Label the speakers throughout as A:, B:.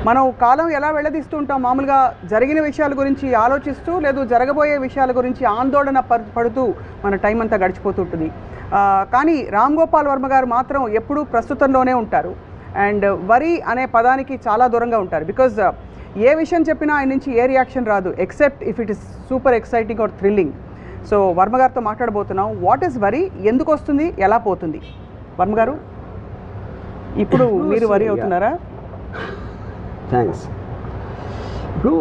A: మనం కాలం ఎలా వెళ్ళదీస్తూ ఉంటాం, మామూలుగా జరిగిన విషయాల గురించి ఆలోచిస్తూ లేదు జరగబోయే విషయాల గురించి ఆందోళన పడుతూ మన టైం అంతా గడిచిపోతుంటుంది. కానీ రామ్ గోపాల్ వర్మ గారు మాత్రం ఎప్పుడూ ప్రస్తుతంలోనే ఉంటారు. అండ్ వరి అనే పదానికి చాలా దూరంగా ఉంటారు. బికాజ్ ఏ విషయం చెప్పినా ఆయన నుంచి ఏ రియాక్షన్ రాదు except if it is super exciting or thrilling. So Varma గారితో మాట్లాడబోతున్నాం. వాట్ ఈస్ వరి, ఎందుకు వస్తుంది, ఎలా పోతుంది? వర్మ గారు, ఇప్పుడు మీరు వరి అవుతున్నారా?
B: థ్యాంక్స్. ఇప్పుడు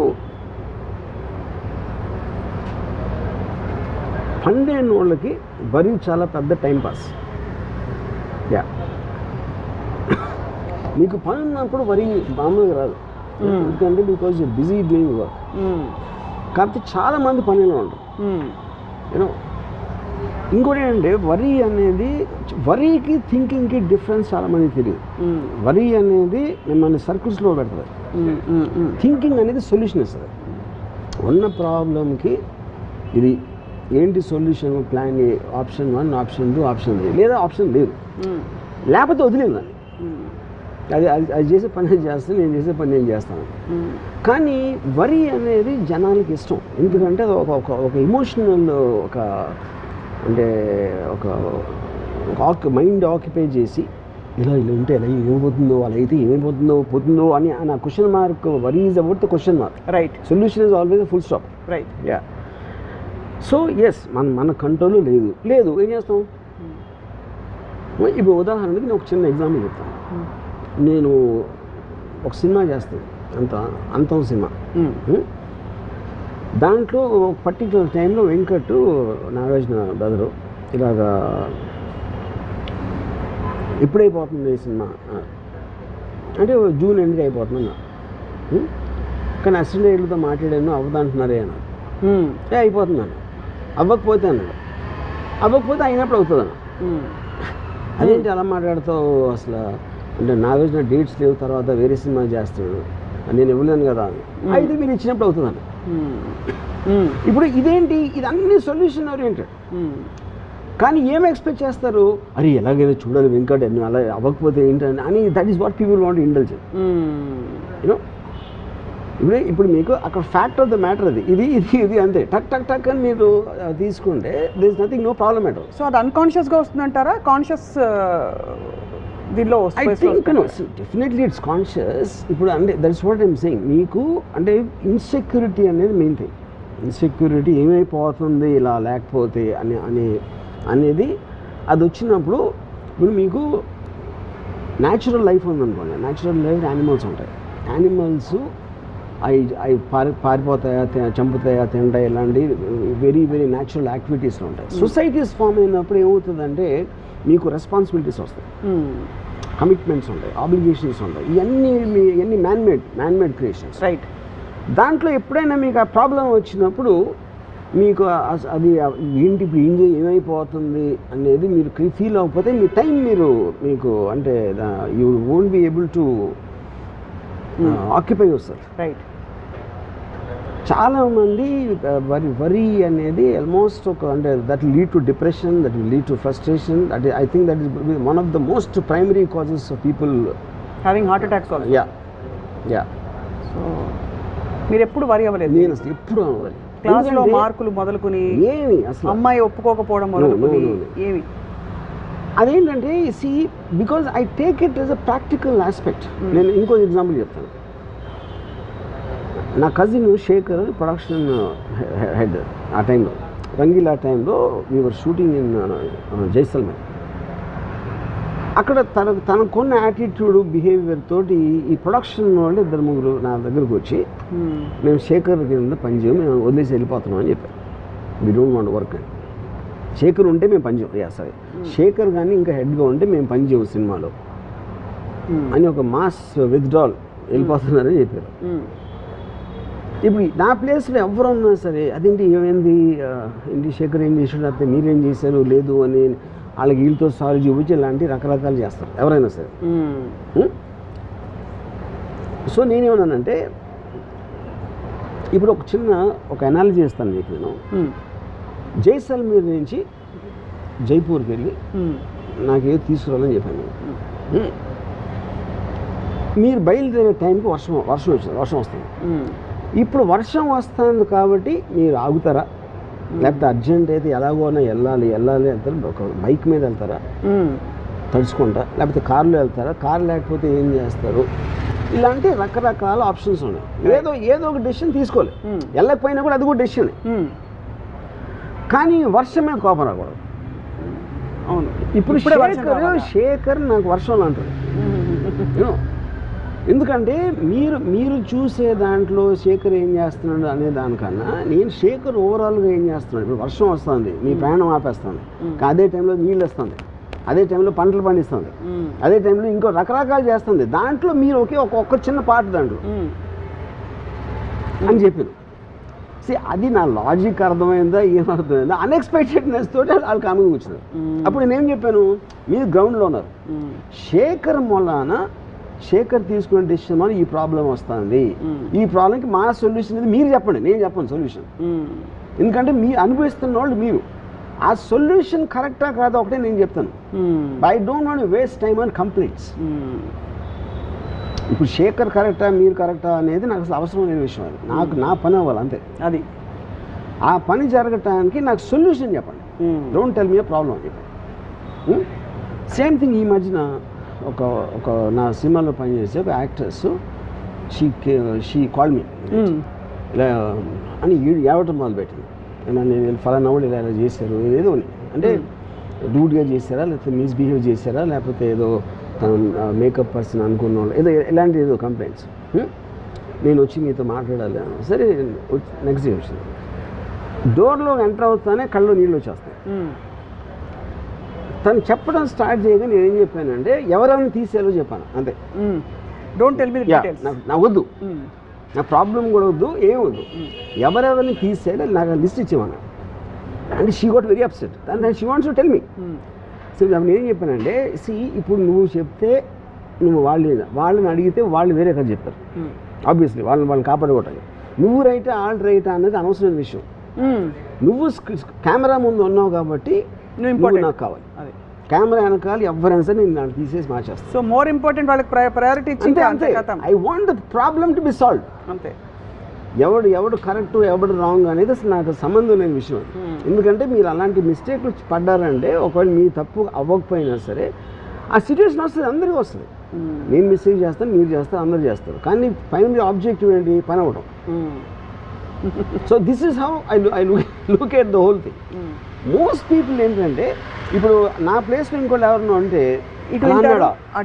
B: ఫండ్ అయిన వాళ్ళకి వరి చాలా పెద్ద టైంపాస్. యా, మీకు పని ఉన్నప్పుడు వరి మామూలుగా రాదు. ఎందుకంటే because you busy doing work. కాకపోతే చాలామంది పనిలో ఉంటారు. యూనో, ఇంకోటి ఏంటంటే వరి అనేది, వరికి థింకింగ్కి డిఫరెన్స్ చాలామంది తెలియదు. వరి అనేది మిమ్మల్ని సర్కిల్స్లో పెడుతుంది. థింకింగ్ అనేది సొల్యూషన్ ఇస్తుంది. ఉన్న ప్రాబ్లంకి ఇది ఏంటి solution, plan A, option 1, option 2, option 3, లేదా ఆప్షన్ లేదు, లేకపోతే వదిలేదు అని. అది చేసే పని నేను చేస్తాను, నేను చేసే పని నేను చేస్తాను. కానీ వరి అనేది జనాలకి ఇష్టం. ఎందుకంటే ఒక ఎమోషనల్, ఒక అంటే ఒక మైండ్ ఆక్యుపై చేసి ఇలా ఉంటే ఎలా ఏమైపోతుందో, అలా అయితే ఏమైపోతుందో అని ఆ question mark. Worry is about the question mark.
A: Right.
B: Solution is always full stop.
A: Right.
B: Yeah. So yes, మన కంట్రోల్ లేదు ఏం చేస్తాం? ఇప్పుడు ఉదాహరణకి నేను ఒక చిన్న ఎగ్జాంపుల్ చెప్తాను. నేను ఒక సినిమా చేస్తాను, అంతం సినిమా. దాంట్లో ఒక పర్టికులర్ టైంలో వెంకట్, నాగార్జున బ్రదరు ఇలాగా ఎప్పుడైపోతుంది ఈ సినిమా అంటే జూన్ ఎండ్కి అయిపోతుందన్నా. కానీ అసిస్టెంట్ డైరెక్టర్తో మాట్లాడాను, అవ్వదంటున్నారే అన్నాడు. అయిపోతున్నాను. అవ్వకపోతే అన్నాడు. అవ్వకపోతే అయినప్పుడు అవుతుంది అన్న. అదేంటి అలా మాట్లాడుతావు అసలు అంటే, నాగార్జున డేట్స్ లేవు, తర్వాత వేరే సినిమా చేస్తున్నాడు, నేను ఇవ్వలేను కదా అని. అయితే మీరు ఇచ్చినప్పుడు అవుతుందని. ఇప్పుడు ఇదేంటి, ఇది అన్ని సొల్యూషన్ ఓరియంటెడ్. కానీ ఏం ఎక్స్పెక్ట్ చేస్తారు, అరే ఎలాగైనా చూడాలి వెంకట్, అలా అవ్వకపోతే ఏంటని అని. That is what people want intelligent. You know, ఇప్పుడు మీకు అక్కడ ఫ్యాక్ట్ ఆఫ్ ద మ్యాటర్ అది, ఇది అంతే. టక్ అని మీరు తీసుకుంటే there is nothing, no problem at all.
A: So అది అన్కాన్షియస్గా వస్తుందంటారా, కాన్షియస్ దీనిలో?
B: I think definitely it's conscious. ఇప్పుడు అంటే దట్స్ వాట్ ఐమ్ సెయింగ్. మీకు అంటే ఇన్సెక్యూరిటీ అనేది మెయిన్ థింగ్. ఇన్సెక్యూరిటీ ఏమైపోతుంది ఇలా లేకపోతే అనేది అది వచ్చినప్పుడు, ఇప్పుడు మీకు న్యాచురల్ లైఫ్ ఉందనుకోండి. న్యాచురల్ లైఫ్ యానిమల్స్ ఉంటాయి. యానిమల్స్ అవి పారిపోతాయా, చంపుతాయా, తింటాయి, ఇలాంటి వెరీ వెరీ న్యాచురల్ యాక్టివిటీస్లో ఉంటాయి. సొసైటీస్ ఫామ్ అయినప్పుడు ఏమవుతుందంటే మీకు రెస్పాన్సిబిలిటీస్ వస్తాయి, కమిట్మెంట్స్ ఉంటాయి, ఆబ్లిగేషన్స్ ఉంటాయి. ఇవన్నీ మ్యాన్మేడ్ క్రియేషన్స్.
A: రైట్.
B: దాంట్లో ఎప్పుడైనా మీకు ఆ ప్రాబ్లం వచ్చినప్పుడు మీకు అది ఏంటి, ఇప్పుడు ఏమైపోతుంది అనేది మీరు ఫీల్ అవ్వకపోతే మీ టైం మీకు అంటే you won't be able to occupy yourself.
A: Right.
B: చాలామంది వరి అనేది ఆల్మోస్ట్ అంటే that will lead to depression, that will lead to frustration. That I think that is one of the most primary causes of people
A: having heart attacks also.
B: Yeah.
A: So మీరు ఎప్పుడు వరి అవ్వలేదు?
B: నేను అసలు ఎప్పుడు అవ్వలేదు.
A: క్లాస్లో మార్కులు మొదలుకొని
B: ఏమి అసలు
A: అమ్మాయి ఒప్పుకోకపోవడం మొదలుకొని ఏమి
B: అదేంటంటే because I take it as a practical aspect. నేను ఇంకో ఎగ్జాంపుల్ చెప్తాను. నా కజిన్ శేఖర్ ప్రొడక్షన్ హెడ్ ఆ టైంలో, రంగీలా టైంలో we were shooting in Jaisalmer. అక్కడ తనకున్న యాటిట్యూడ్, బిహేవియర్ తోటి ఈ ప్రొడక్షన్ వాళ్ళు 2-3 నా దగ్గరకు వచ్చి, మేము శేఖర్ కింద పనిచేయం, మేము వదిలేసి వెళ్ళిపోతున్నాం అని చెప్పారు. వీ డోంట్ వాంట్ వర్క్ అని. శేఖర్ ఉంటే మేము పనిచేయం, సరే శేఖర్ కానీ ఇంకా హెడ్గా ఉంటే మేము పనిచేయం సినిమాలో అని ఒక మాస్ విత్డ్రాల్ వెళ్ళిపోతున్నారని చెప్పారు. ఇప్పుడు నా ప్లేస్లో ఎవరు ఉన్నా సరే అదేంటి ఏమైంది, ఏంటి శేఖర్ ఏం చేసాడు, అయితే మీరేం చేశారు లేదు అని వాళ్ళకి వీళ్ళతో సాల్వ్ చూపించి ఇలాంటి రకరకాలు చేస్తారు ఎవరైనా సరే. సో నేనేమన్నానంటే, ఇప్పుడు ఒక అనాలజీ చేస్తాను మీకు నేను. జైసల్మేర్ నుంచి జైపూర్కి వెళ్ళి నాకేదో తీసుకురావాలని చెప్పాను. మీరు బయలుదేరే టైంకి వర్షం వస్తుంది. ఇప్పుడు వర్షం వస్తుంది కాబట్టి మీరు ఆగుతారా, లేకపోతే అర్జెంట్ అయితే ఎలాగోనా వెళ్ళాలి వెళ్తారా, ఒక బైక్ మీద వెళ్తారా తడుచుకుంటా, లేకపోతే కారులో వెళ్తారా, కారు లేకపోతే ఏం చేస్తారు, ఇలాంటి రకరకాల ఆప్షన్స్ ఉన్నాయి. ఏదో ఒక డెసిషన్ తీసుకోవాలి. వెళ్ళకపోయినా కూడా అది కూడా డెసిషన్. కానీ వర్షం మీద కోపం రాకూడదు.
A: అవును,
B: ఇప్పుడు శేఖర్ నాకు వర్షంలో అంటారు. ఎందుకంటే మీరు చూసే దాంట్లో శేఖర్ ఏం చేస్తున్నాడు అనే దానికన్నా నేను శేఖర్ ఓవరాల్గా ఏం చేస్తున్నాడు. ఇప్పుడు వర్షం వస్తుంది, మీ ప్రయాణం ఆపేస్తుంది, అదే టైంలో నీళ్ళు వస్తుంది, అదే టైంలో పంటలు పండిస్తుంది, అదే టైంలో ఇంకో రకరకాలు చేస్తుంది. దాంట్లో మీరు ఒక్క చిన్న పార్ట్ దాంట్లో అని చెప్పాను. అది నా లాజిక్ అర్థమైందా ఏమర్థమైందా, అన్ఎక్స్పెక్టెడ్నెస్ తోటి వాళ్ళు కామెంట్ వచ్చినారు. అప్పుడు నేనేం చెప్పాను, మీరు గ్రౌండ్లో ఉన్నారు, శేఖర్ తీసుకునే డెసిషన్ వల్ల ఈ ప్రాబ్లం వస్తుంది, ఈ ప్రాబ్లంకి మా సొల్యూషన్ ఇది మీరు చెప్పండి, నేను చెప్పను సొల్యూషన్. ఎందుకంటే మీరు అనుభవిస్తున్న వాళ్ళు మీరు, ఆ సొల్యూషన్ కరెక్టా కాదా ఒకటే నేను చెప్తాను. I don't want waste time on completes. ఇప్పుడు శేఖర్ కరెక్టా మీరు కరెక్టా అనేది నాకు అసలు అవసరం లేని విషయం. అది నా పని అవ్వాలి అంతే. అది ఆ పని జరగటానికి నాకు సొల్యూషన్ చెప్పండి. డోంట్ టెల్ మీ ప్రాబ్లం అని చెప్పండి. సేమ్ థింగ్ ఈ మధ్యన ఒక నా సినిమాలో పనిచేసే ఒక యాక్ట్రెస్ షీ కాల్ మీ ఇలా అని ఏడవటం మొదలుపెట్టింది. నేను ఫలానా వాళ్ళు ఇలా చేశారు ఏదో అంటే రూడ్గా చేశారా, లేకపోతే మిస్బిహేవ్ చేశారా, లేకపోతే ఏదో తను మేకప్ పర్సన్ అనుకున్న వాళ్ళు ఇలాంటి ఏదో కంప్లైంట్స్. నేను వచ్చి మీతో మాట్లాడాలి. సరే నెక్స్ట్ డే వచ్చింది. డోర్లో ఎంటర్ అవుతానే కళ్ళు నీళ్ళు వచ్చేస్తాయి. తను చెప్పడం స్టార్ట్ చేయగా నేను ఏం చెప్పానంటే ఎవరెవరిని తీసేయాలో చెప్పాను అంతే.
A: Don't tell me the details.
B: నాకు వద్దు, నా ప్రాబ్లం కూడా వద్దు, ఏం వద్దు, ఎవరెవరిని తీసేయాలి నాకు లిస్ట్ ఇచ్చేమన్నా. అంటే she got very upset and she wants to tell me. So నేను ఏం చెప్పానంటే ఇప్పుడు నువ్వు చెప్తే నువ్వు వాళ్ళని అడిగితే వాళ్ళు వేరే కదా చెప్తారు. ఆబ్వియస్లీ వాళ్ళని కాపాడుకోవటానికి నువ్వు రైటా వాళ్ళు రైటా అనేది అనవసరమైన విషయం. నువ్వు కెమెరా ముందు ఉన్నావు కాబట్టి నువ్వు నాకు కావాలి. కెమెరా వెనకాల ఎవరైనా సరే నేను నాకు తీసేసి మార్చేస్తాను.
A: సో మోర్ ఇంపార్టెంట్ వాళ్ళకి ప్రయారిటీ
B: అంతే. I want the problem to be solve. అంతే. ఎవడు కరెక్ట్ ఎవడు రాంగ్ అనేది అసలు నాకు సంబంధం లేని విషయం. ఎందుకంటే మీరు అలాంటి మిస్టేక్లు పడ్డారంటే ఒకవేళ మీ తప్పు అవ్వకపోయినా సరే ఆ సిచ్యువేషన్ వస్తుంది, అందరికీ వస్తుంది. నేను మిస్టేక్ చేస్తాను, మీరు చేస్తారు, అందరూ చేస్తారు. కానీ ఫైనల్ ఆబ్జెక్టివ్ ఏంటి, పని అవ్వడం. So this is how I look at the whole thing. Most people ఏంటంటే ఇప్పుడు నా ప్లేస్లో ఇంకోటి ఎవరన్నా అంటే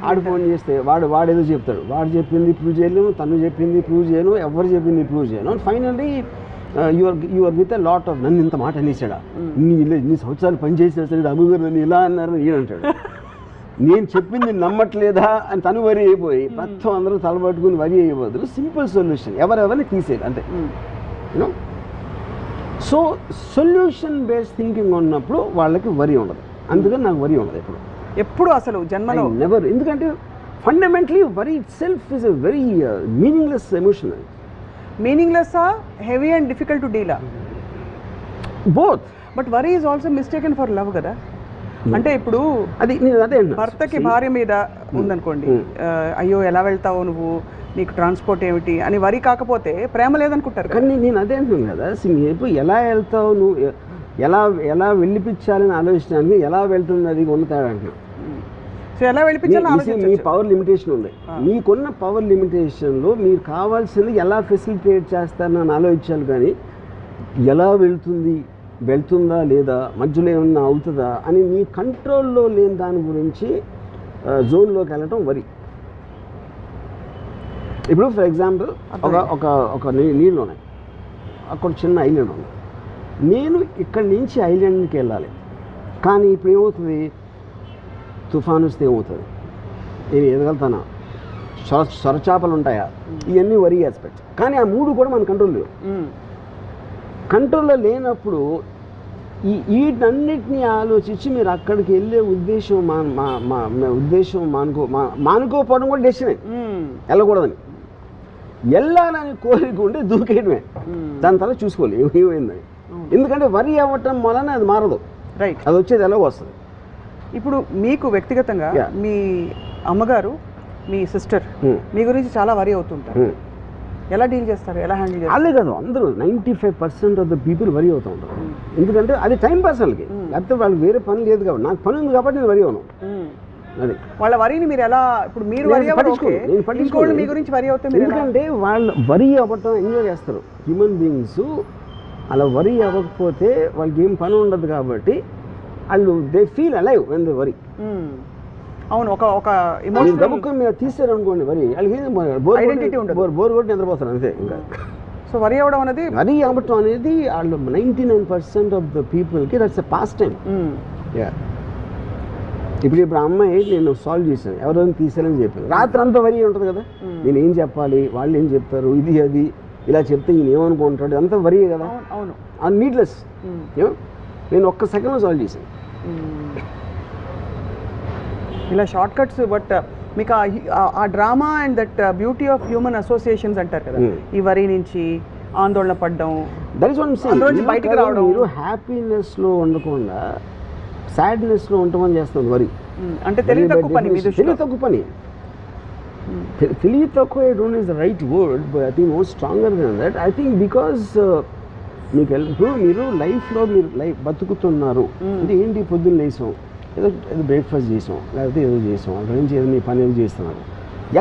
B: ఆడు ఫోన్ చేస్తే వాడేదో చెప్తాడు, వాడు చెప్పింది ప్రూవ్ చేయలేము, తను చెప్పింది ప్రూవ్ చేయను, ఎవరు చెప్పింది ప్రూవ్ చేయను. And finally your with a lot of నన్ను ఇంత మాట అనేసాడా, ఇన్ని సంవత్సరాలు పనిచేసినా సరే అమ్మగారు నన్ను ఇలా అన్నారు ఈయన అంటాడు. నేను చెప్పింది నమ్మట్లేదా అని తను వరి అయిపోయి మొత్తం అందరూ తలబట్టుకుని వరి అయిపోతుంది. సింపుల్ సొల్యూషన్, ఎవరెవరిని తీసేది అంతే. You know, so solution based thinking ఉన్నప్పుడు వాళ్ళకి వరి ఉండదు. అందుకని నాకు వరి ఉండదు ఎప్పుడు అసలు జన్మలో నెవర్. ఎందుకంటే fundamentally worry it self is a very meaningless emotion.
A: Meaningless, heavy and difficult to deal,
B: both.
A: But worry is also mistaken for love కదా. అంటే ఇప్పుడు అదే భర్తకి భార్య మీద ఉందనుకోండి, అయ్యో ఎలా వెళ్తావు నువ్వు, నీకు ట్రాన్స్పోర్ట్ ఏమిటి అని వరి కాకపోతే ప్రేమ లేదనుకుంటారు. కానీ నేను అదే అంటున్నాను కదా, ఇప్పుడు ఎలా వెళ్తావు నువ్వు, ఎలా వెళ్ళిపించాలని ఆలోచించడానికి ఎలా వెళ్తుంది అది ఉన్న తేడా అంటున్నాను. సో ఎలా వెళ్ళిపించాలని మీ పవర్ లిమిటేషన్ ఉంది. మీకున్న పవర్ లిమిటేషన్లో మీరు కావాల్సింది ఎలా ఫెసిలిటేట్ చేస్తారని ఆలోచించాలి. కానీ ఎలా వెళ్తుందా లేదా, మధ్యలో ఏమన్నా అవుతుందా అని మీ కంట్రోల్లో లేని దాని గురించి జోన్లోకి వెళ్ళటం వరి. ఇప్పుడు ఫర్ ఎగ్జాంపుల్ ఒక నీళ్ళు ఉన్నాయి, అక్కడ చిన్న ఐలాండ్ ఉంది. నేను ఇక్కడి నుంచి ఐలాండ్కి వెళ్ళాలి, కానీ ఇప్పుడు ఏమవుతుంది, తుఫాను వస్తే ఏమవుతుంది, నేను ఎదగలుగుతానా, సొరచాపలు ఉంటాయా, ఇవన్నీ వరి ఆస్పెక్ట్స్. కానీ ఆ మూడు కూడా మన కంట్రోల్ లేవు. కంట్రోల్లో లేనప్పుడు వీటన్నిటినీ ఆలోచించి మీరు అక్కడికి వెళ్ళే ఉద్దేశం మానుకోపోవడం కూడా డెసిషనే, వెళ్ళకూడదని. వెళ్ళాలని కోరిక ఉంటే దూకేయడమే, దాని తర్వాత చూసుకోవాలి ఏమైందని. ఎందుకంటే వరి అవ్వటం వలన అది మారదు, రైట్, అది వచ్చేది ఎలాగో వస్తుంది. ఇప్పుడు మీకు వ్యక్తిగతంగా మీ అమ్మగారు మీ సిస్టర్ మీ గురించి చాలా వరీ అవుతుంటారు. ఎలా డీల్ చేస్తారు, ఎలా హ్యాండిల్ చేస్తారు?
B: అలాగే కాదు, అందరూ 95% ఆఫ్ ద పీపుల్ వరీ అవుతూ ఉంటారు. ఎందుకంటే అది టైం పాస్ వాళ్ళకి, లేకపోతే వాళ్ళకి వేరే పని లేదు కాబట్టి. నాకు పని ఉంది కాబట్టి నేను వరీ అవును. అది
A: వాళ్ళ వరీని మీరు ఎలా, ఇప్పుడు మీరు వరీ అవ్వడం మీ గురించి వరీ అవుతే మీరు
B: ఎందుకంటే వాళ్ళు వరీ అవ్వటం ఎంజాయ్ చేస్తారు. హ్యూమన్ బీయింగ్స్ అలా వరీ అవ్వకపోతే వాళ్ళకి ఏం పని ఉండదు కాబట్టి వాళ్ళు they feel alive when they worry.
A: అవును, ఒక ఎమోషన్
B: గబుక్కుని మీరు తీసారు అనుకోండి వరీ, వాళ్ళకి
A: ఐడెంటిటీ ఉండదు,
B: బోర్ కొట్టి నిద్రపోతారు అంతే. ఇంకా
A: సో వరీ అవ్వడం అనేది,
B: వరీ అవ్వటం అనేది వాళ్ళు 99% ఆఫ్ ద పీపుల్కి దట్స్ ఎ పాస్ టైం. ఇప్పుడు అమ్మాయి నేను సాల్వ్ చేశాను, ఎవరైనా తీసారని చెప్పాను, రాత్రి అంతా వరీ ఉంటుంది కదా, నేను ఏం చెప్పాలి, వాళ్ళు ఏం చెప్తారు, ఇది అది ఇలా చెప్తే ఈయన ఏమనుకుంటాడు, అంతా వరీ కదా.
A: అవును,
B: అది నీడ్లెస్. నేను ఒక్క సెకండ్లో సాల్వ్ చేశాను.
A: ఇలా షార్ట్ కట్స్. బట్ మీకు ఆ drama and that beauty of human associations అంటారు కదా, ఈ వరీ నుంచి ఆందోళన పడడం,
B: దట్ ఈస్ వన్
A: నుంచి బయటికి రావడం.
B: మీరు హ్యాపీనెస్లో ఉండకుండా సాడ్నెస్లో ఉండమని చేస్తుంది వరీ.
A: అంటే తెలివి తక్కువ పని.
B: తెలివి తక్కువ పని, తెలివి తక్కువ I don't is the right word, but I think more stronger then that. I think because మీకు ఇప్పుడు మీరు లైఫ్లో మీరు బతుకుతున్నారు అంటే ఏంటి, పొద్దున్న లేసాం, ఏదో బ్రేక్ఫాస్ట్ చేసాం, లేకపోతే ఏదో చేసాం, అక్కడ నుంచి ఏదో మీ పని ఏదో చేస్తున్నారు.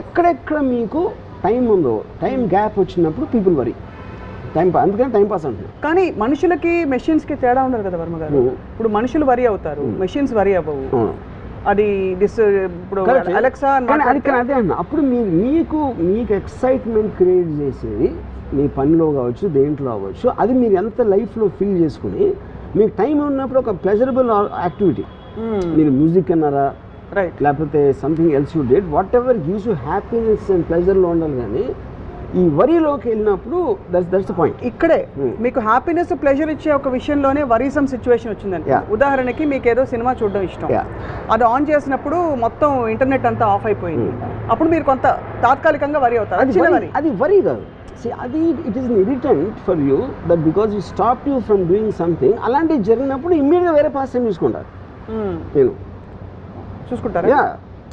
B: ఎక్కడెక్కడ మీకు టైం ఉందో, టైం గ్యాప్ వచ్చినప్పుడు పీపుల్ వరీ. అందుకని టైం పాస్ అంటున్నారు.
A: కానీ మనుషులకి మెషిన్స్కి తేడా ఉండదు కదా వర్మ గారు. ఇప్పుడు మనుషులు వరీ అవుతారు, మెషిన్స్ వరీ అవ్వవు. అది ఇప్పుడు అలెక్సా
B: అదే అన్న. అప్పుడు మీకు ఎక్సైట్మెంట్ క్రియేట్ చేసేది మీ పనిలో కావచ్చు, దేంట్లో అవ్వచ్చు, అది మీరు ఎంత లైఫ్లో ఫీల్ చేసుకుని మీకు టైం ఉన్నప్పుడు ఒక ప్లెజరబుల్ యాక్టివిటీ, మీరు మ్యూజిక్ అన్నారా,
A: రైట్,
B: లేకపోతే something else you did, whatever gives you happiness and ప్లెజర్లో ఉండాలి. కానీ ఈ వరీలోకి వెళ్ళినప్పుడు దట్స్ ద పాయింట్.
A: ఇక్కడే మీకు హ్యాపీనెస్ ప్లెజర్ ఇచ్చే ఒక విషయంలోనే వరీసమ్ సిచ్యువేషన్ వచ్చిందండి. ఉదాహరణకి మీకు ఏదో సినిమా చూడడం ఇష్టం, అది ఆన్ చేసినప్పుడు మొత్తం ఇంటర్నెట్ అంతా ఆఫ్ అయిపోయింది, అప్పుడు మీరు కొంత తాత్కాలికంగా వరీ అవుతారు.
B: అది వరీ కాదు, అది it is an irritant for you that because you stop you from doing something. అలాంటివి జరిగినప్పుడు ఇమ్మీడియట్గా వేరే పాస్ టైం చూసుకుంటారు. నేను
A: చూసుకుంటారా?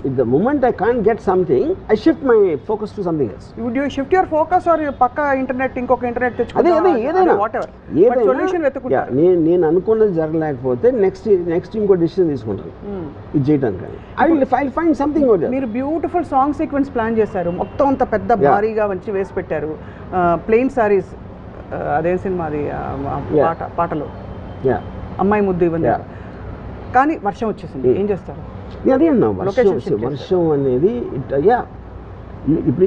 B: If the moment I can't get something, I shift my focus to something else.
A: Would you shift your focus or పక్క internet ఇంకొక internet తెచ్చుకుంటా?
B: ఏదైనా
A: whatever. But solution వెతుకుంటారు.
B: నేను అనుకున్నది జరగలేకపోతే నెక్స్ట్ ఇంకో డిసిషన్ తీసుకుంటాను ఇది చేయడానికి. I'll find something out there.
A: మీరు బ్యూటిఫుల్ సాంగ్ సీక్వెన్స్ ప్లాన్ చేశారు, మొత్తం అంత పెద్ద భారీగా మంచి వేసి పెట్టారు. ప్లెయిన్ సారీస్, అదే సినిమా అది పాటలు అమ్మాయి ముద్దు ఇవ్వండి, కానీ వర్షం వచ్చేసింది, ఏం చేస్తారు?
B: అదే అన్నా, వర్షం అనేది ఇప్పుడు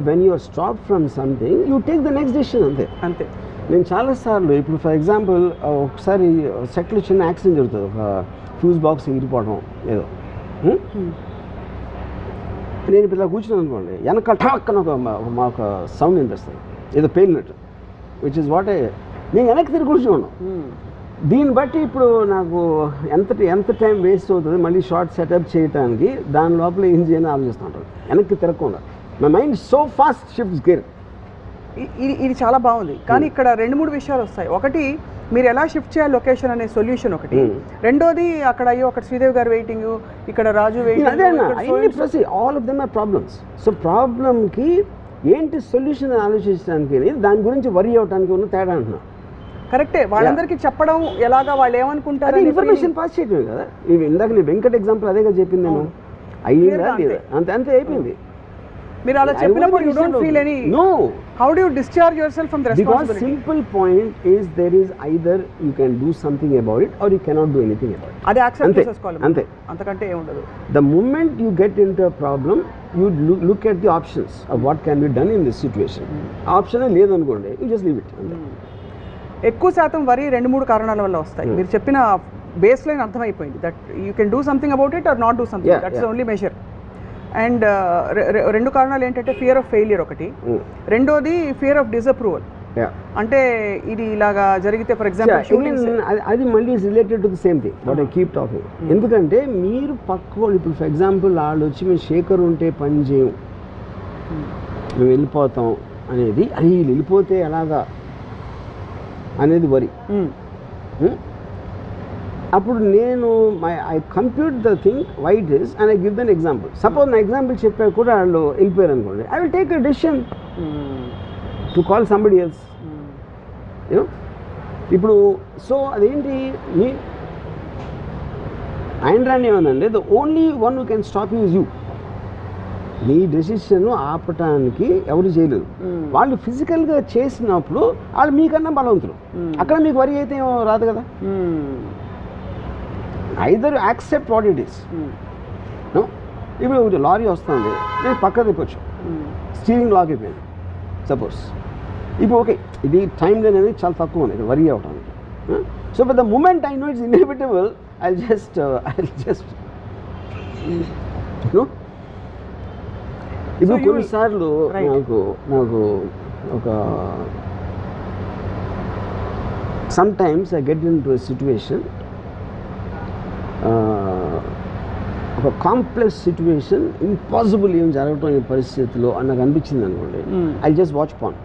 B: when you are stop from something you take the next decision. అంతే. నేను చాలాసార్లు ఇప్పుడు ఫర్ ఎగ్జాంపుల్ ఒకసారి సెట్లో చిన్న యాక్సిడెంట్ జరుగుతుంది, ఒక ఫ్యూజ్ బాక్స్ ఎగిరిపోవడం ఏదో. నేను ఇప్పుడు ఇలా కూర్చున్నాను అనుకోండి, వెనక ఠాక్కన ఒక సౌండ్ వినిపిస్తుంది, ఏదో పేలినట్టు, విచ్ ఇస్ వాట్ నేను వెనక్కి తిరిగి కూర్చున్నాను. దీన్ని బట్టి ఇప్పుడు నాకు ఎంత టైం వేస్ట్ అవుతుంది మళ్ళీ షార్ట్ సెటప్ చేయడానికి, దాని లోపల ఏం చేయాలని ఆలోచిస్తుంటాను వెనక్కి తిరగకుండా. My mind so fast shifts gear.
A: ఇది చాలా బాగుంది, కానీ ఇక్కడ 2-3 విషయాలు వస్తాయి. ఒకటి, మీరు ఎలా షిఫ్ట్ చేయాలి లొకేషన్ అనే సొల్యూషన్ ఒకటి. రెండోది, అక్కడ అయ్యో అక్కడ శ్రీదేవి గారు వెయిటింగ్, ఇక్కడ Raju waiting,
B: all of them are problems. So ప్రాబ్లమ్కి ఏంటి సొల్యూషన్ ఆలోచించడానికి, దాని గురించి వరీ అవడానికి ఉన్న తేడా అంటున్నా.
A: కరెక్టే, వాళ్ళందరికీ చెప్పడం ఎలాగా, వాళ్ళు ఏమనుకుంటారు,
B: ఇన్ఫర్మేషన్ పాస్ చేయటమే కదా. ఇందాక నేను వెంకట్ ఎగ్జాంపుల్ అదేగా చెప్పింది, నేను అయ్యిందా లేదా అంతే అయిపోయింది.
A: మీరు అలా చెప్పినప్పుడు you don't feel any.
B: No.
A: How do you discharge yourself from the responsibility?
B: Because simple point is there is either you can do something about it or you cannot do anything about it.
A: అది accept చేసుకోవాలి,
B: అంతే,
A: అంతకంటే ఏం ఉండదు.
B: The moment you get into a problem you look at the options of what can be done in this situation. Option లేదు అనుకోండి, you just leave it.
A: ఎక్కువ శాతం వరి 2-3 కారణాల వల్ల వస్తాయి. మీరు చెప్పిన బేస్ లైన్ అర్థమైపోయింది, that you can do something about it or not do something, that's the only measure. And 2 కారణాలు ఏంటంటే ఫియర్ ఆఫ్ ఫెయిలియర్ ఒకటి, రెండోది ఫియర్ ఆఫ్ డిసప్రూవల్. అంటే ఇది ఇలాగా జరిగితే ఫర్ ఎగ్జాంపుల్
B: అది మళ్ళీ related to the same thing what I keep talking. ఎందుకంటే మీరు పక్క వాళ్ళు ఇప్పుడు ఫర్ ఎగ్జాంపుల్ వాళ్ళు వచ్చి మేము శేఖర్ ఉంటే పని చేయం, మేము వెళ్ళిపోతాం అనేది, అది వెళ్ళిపోతే ఎలాగా అనేది వరి. అప్పుడు నేను I compute the thing why it is and I give them example. Suppose నా ఎగ్జాంపుల్ చెప్పా కూడా వాళ్ళు వెళ్ళిపోయారు అనుకోండి, I will take a decision to call somebody else. You know ఇప్పుడు సో అదేంటి మీ ఆయన రాని ఏమనండి, the only one who can stop you is you. మీ డెసిషన్ ఆపటానికి ఎవరు చేయలేదు. వాళ్ళు ఫిజికల్గా చేసినప్పుడు వాళ్ళు మీకన్నా బలవంతులు. అక్కడ మీకు వరి అయితే రాదు కదా. Either accept what it is. ఇప్పుడు లారీ వస్తుంది, నేను పక్క తిప్పొచ్చు, స్టీరింగ్ లాక్ అయిపోయింది సపోజ్. ఇప్పుడు ఓకే, ఇది టైం అనేది చాలా తక్కువ ఉంది ఇక్కడ వరి అవడానికి. So but the moment I know it's inevitable, I just ఇప్పుడు కొన్నిసార్లు నాకు ఒక sometimes I get into a situation, ఒక కాంప్లెక్స్ సిచ్యువేషన్, ఇంపాసిబుల్ ఏం జరగటం ఈ పరిస్థితిలో అని నాకు అనిపించింది అనుకోండి, ఐ జస్ట్ వాచ్ పాన్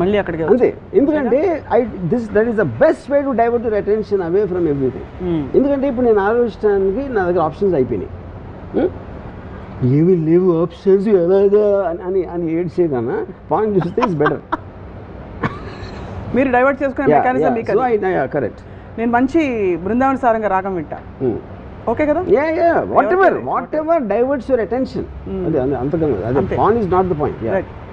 A: మళ్ళీ అక్కడికి
B: అంతే. ఎందుకంటే that is the best way to divert your attention away from everything. ఎందుకంటే ఇప్పుడు నేను ఆలోచించడానికి నా దగ్గర ఆప్షన్స్ అయిపోయినాయి. ఏమీ లేవు ఆప్షన్స్ ఎలాగా అని అని ఏడ్చే కన్నా పాయింట్ చూస్తే ఇస్ బెటర్.
A: మీరు డైవర్ట్ చేసుకునే మెకానిజం మీకు.
B: కరెక్ట్.
A: నేను మంచి బృందావన సారంగా రాగం వింటా, ఓకే కదా.
B: What ever diverts your attention. అదే అంతకన్నా అదే point is not the point.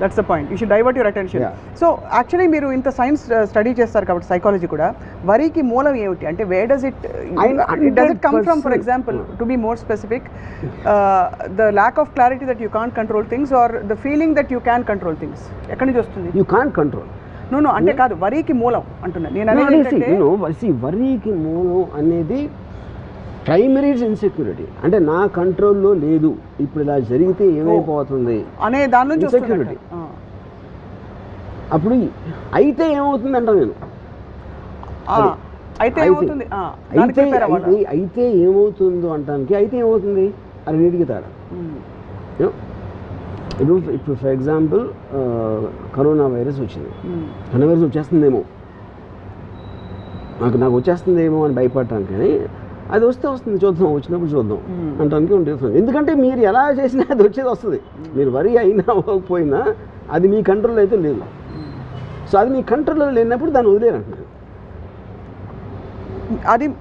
A: That's the point, you should divert your attention. So actually మీరు ఇంత సైన్స్ స్టడీ చేస్తారు కాబట్టి సైకాలజీ కూడా, వరికి మూలం ఏమిటి అంటే where does it come from? For example, to be more specific, the lack of clarity that you can't control things or the feeling that you can control things, ఎక్కడి నుంచి వస్తుంది?
B: You can't control.
A: నో అంటే కాదు, వరికి మూలం అంటున్నా నేను అనేది.
B: వరికి మూలం అనేది ప్రైమరీ ఇన్సెక్యూరిటీ. అంటే నా కంట్రోల్లో లేదు, ఇప్పుడు ఇలా జరిగితే ఏమైపోతుంది
A: అనే దాని నుంచి
B: ఇన్సెక్యూరిటీ. అప్పుడు అయితే ఏమవుతుంది అంటాను నేను.
A: అయితే
B: ఏమవుతుందో అంటానికి అయితే ఏమవుతుంది అది నీటికి తేడా. ఇప్పుడు ఫర్ ఎగ్జాంపుల్ కరోనా వైరస్ వచ్చింది. కరోనా వైరస్ వచ్చేస్తుందేమో, నాకు వచ్చేస్తుందేమో అని భయపడటానికి, కానీ అది వస్తే వస్తుంది, చూద్దాం, వచ్చినప్పుడు చూద్దాం అంటానికి ఉంటుంది. ఎందుకంటే మీరు ఎలా చేసినా అది వచ్చేది వస్తుంది. మీరు వరి అయినా అవ్వకపోయినా అది మీ కంట్రోల్ అయితే లేదు. సో అది మీ కంట్రోల్లో లేనప్పుడు దాన్ని వదిలేరంటున్నాను.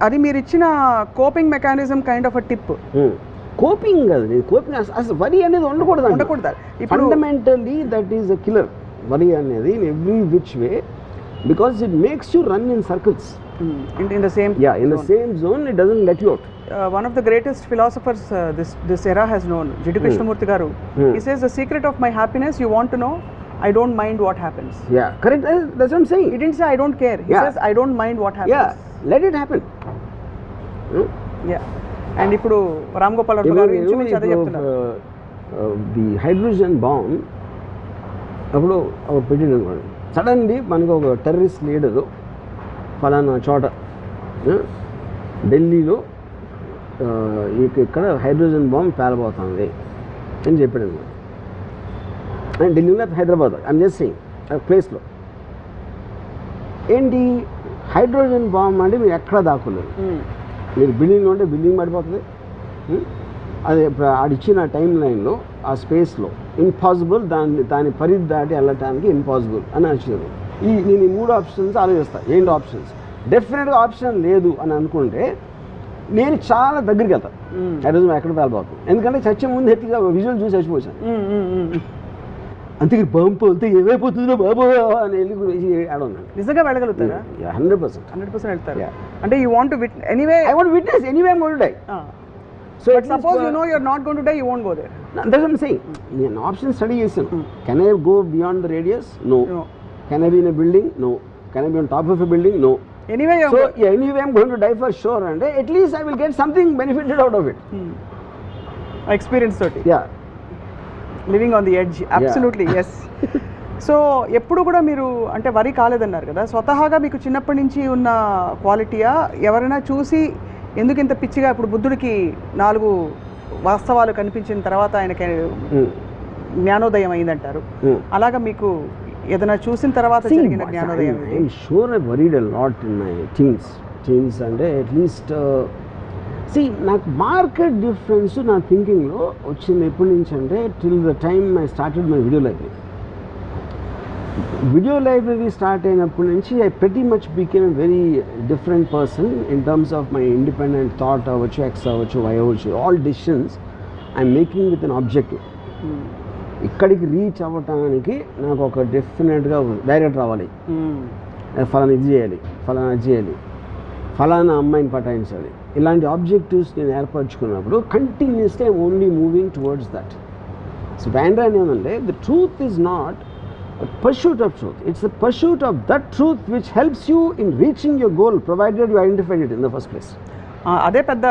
A: అది మీరు ఇచ్చిన coping mechanism kind of a tip.
B: Coping కాదు, కోపింగ్ అసలు వరి అనేది ఉండకూడదు. Fundamentally that is a killer. వరి అనేది in every which way, because it makes you run in circles.
A: In the same
B: zone, it doesn't let you out.
A: One of the greatest philosophers this era has known, Jiddu Krishnamurti garu. He says, the secret of my happiness, you want to know, I don't mind what happens.
B: Yeah, correct. That's what I'm saying.
A: He didn't say I don't care. He says I don't mind what happens.
B: Yeah, let it happen.
A: Yeah. And ఇప్పుడు రామ్ గోపాల్ వర్మ గారు ఇంచుమించు అదే చెప్తున్నారు.
B: The hydrogen bomb అప్పుడు పెట్టింది అనుకోండి, suddenly మనకు ఒక టెర్రరిస్ట్ లీడరు ఫలానా చోట ఢిల్లీలో ఇక్కడ హైడ్రోజన్ బాంబ్ పేలబోతుంది అని చెప్పాడు అనమాట. ఢిల్లీలో హైదరాబాద్, ఐఎమ్ జస్ట్ సేయింగ్ ప్లేస్లో. ఏంటి హైడ్రోజన్ బాంబ్ అంటే మీరు ఎక్కడ దాక్కున్నారు. మీరు బిల్డింగ్లో ఉంటే బిల్డింగ్ పడిపోతుంది. అది ఆడిచ్చిన టైం లైన్లో ఆ స్పేస్లో ఇంపాసిబుల్, దాని పరిధి దాటి వెళ్ళటానికి ఇంపాసిబుల్ అని వచ్చింది. నేను ఈ 3 ఆప్షన్స్ ఆలోచిస్తాను. ఏంటి ఆప్షన్స్? డెఫినెట్గా ఆప్షన్ లేదు అని అనుకుంటే నేను చాలా దగ్గరికి వెళ్తాను. హైడ్రోజన్ ఎక్కడ పేలబోతుంది, ఎందుకంటే చచ్చే ముందు ఎట్లా విజువల్ చూసి చచ్చిపోయాను. అంతే బాంబు అంతే ఏమైపోతుందో బాబు అని వెళ్ళి ఆడున్నాను.
A: నిజంగా వెళ్ళగలుగుతారా?
B: 100%
A: వెళ్తారు. అంటే you want to anyway,
B: I want witness anyway I am going to die.
A: So suppose you know you're not going to die, you won't go there.
B: That's what I'm saying. నేను option study చేశాను. Can I go beyond the radius? No. Can I be in a building? No. Can I be on top of a building? No.
A: Anyway,
B: anyway I'm going to die for sure, and at least I will get something benefited out of it.
A: Experience toti.
B: Yeah.
A: Living on the edge. Absolutely. Yes. So ఎప్పుడు కూడా మీరు అంటే వరి కాలేదన్నారు కదా, స్వతహాగా మీకు చిన్నప్పటి నుంచి ఉన్న క్వాలిటీయా, ఎవరైనా చూసి ఎందుకు ఇంత పిచ్చిగా, ఇప్పుడు బుద్ధుడికి 4 వాస్తవాలు కనిపించిన తర్వాత ఆయనకి జ్ఞానోదయం అయిందంటారు, అలాగా మీకు ఏదైనా చూసిన తర్వాత జరిగిన జ్ఞానోదయం?
B: I'm sure I worried a lot in my teens. Changes అంటే అట్లీస్ట్ నాకు మార్కెట్ డిఫరెన్స్ నా థింకింగ్లో వచ్చింది ఎప్పటి నుంచి అంటే till the time I started my video library start అయినప్పటి నుంచి I pretty much became a very different person in terms of my independent thought అవ్వచ్చు, X అవ్వచ్చు, Y అవ్వచ్చు, all decisions I'm making with an objective. ఇక్కడికి reach అవ్వటానికి నాకు ఒక డెఫినెట్గా డైరెక్ట్ రావాలి, ఫలానా ఇది చేయాలి, ఫలానా అది చేయాలి, ఫలానా అమ్మాయిని పటాయించాలి, ఇలాంటి ఆబ్జెక్టివ్స్ నేను ఏర్పరచుకున్నప్పుడు continuously I'm only moving towards that. So బ్యాండ్రాన్ ఏమంటే the truth is not a pursuit of truth, it's the pursuit of that truth which helps you in reaching your goal provided you identified it in the first place.
A: అదే పెద్ద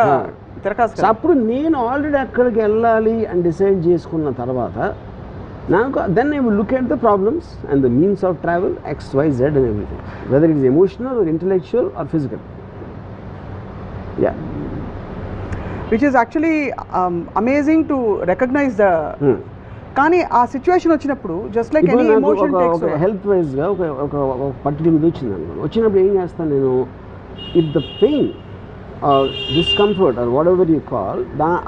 A: తిరకాసు.
B: So అప్పుడు నేను already అక్కడికి వెళ్ళాలి అని decide చేసుకున్న తర్వాత నాకు then I will look at the problems and the means of travel XYZ and everything, whether it is emotional or intellectual or physical. Yeah,
A: which is actually amazing to recognize the కానీ ఆ situation వచ్చినప్పుడు just like any emotion takes
B: health వైజ్గా ఒక particular ఇది వచ్చింది అనుకో, వచ్చినప్పుడు ఏం చేస్తాను నేను, if the pain discomfort or whatever you call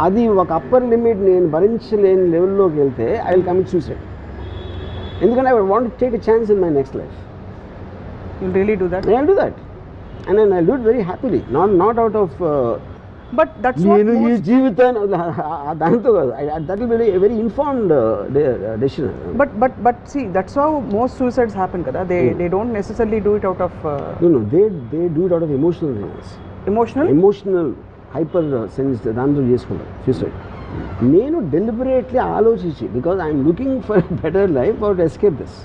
B: అది ఒక అప్పర్ లిమిట్ నేను భరించలేని లెవెల్లోకి వెళ్తే ఐ విల్ కమిట్ సూసైడ్. ఎందుకంటే I want to take a chance in my next life.
A: You will really do that?
B: I will do that and I will do it very happily, not out of
A: but that's
B: నేను ఈ జీవితాన్ని దాంతో కాదు, that will be a very informed decision.
A: But see that's how most suicides happen కదా. They don't necessarily do it out of
B: no they do it out of emotional reasons. Emotional hyper sense దాంతో చేసుకుంటారు suicide. నేను deliberately ఆలోచించి because I'm looking for a better life or to escape this.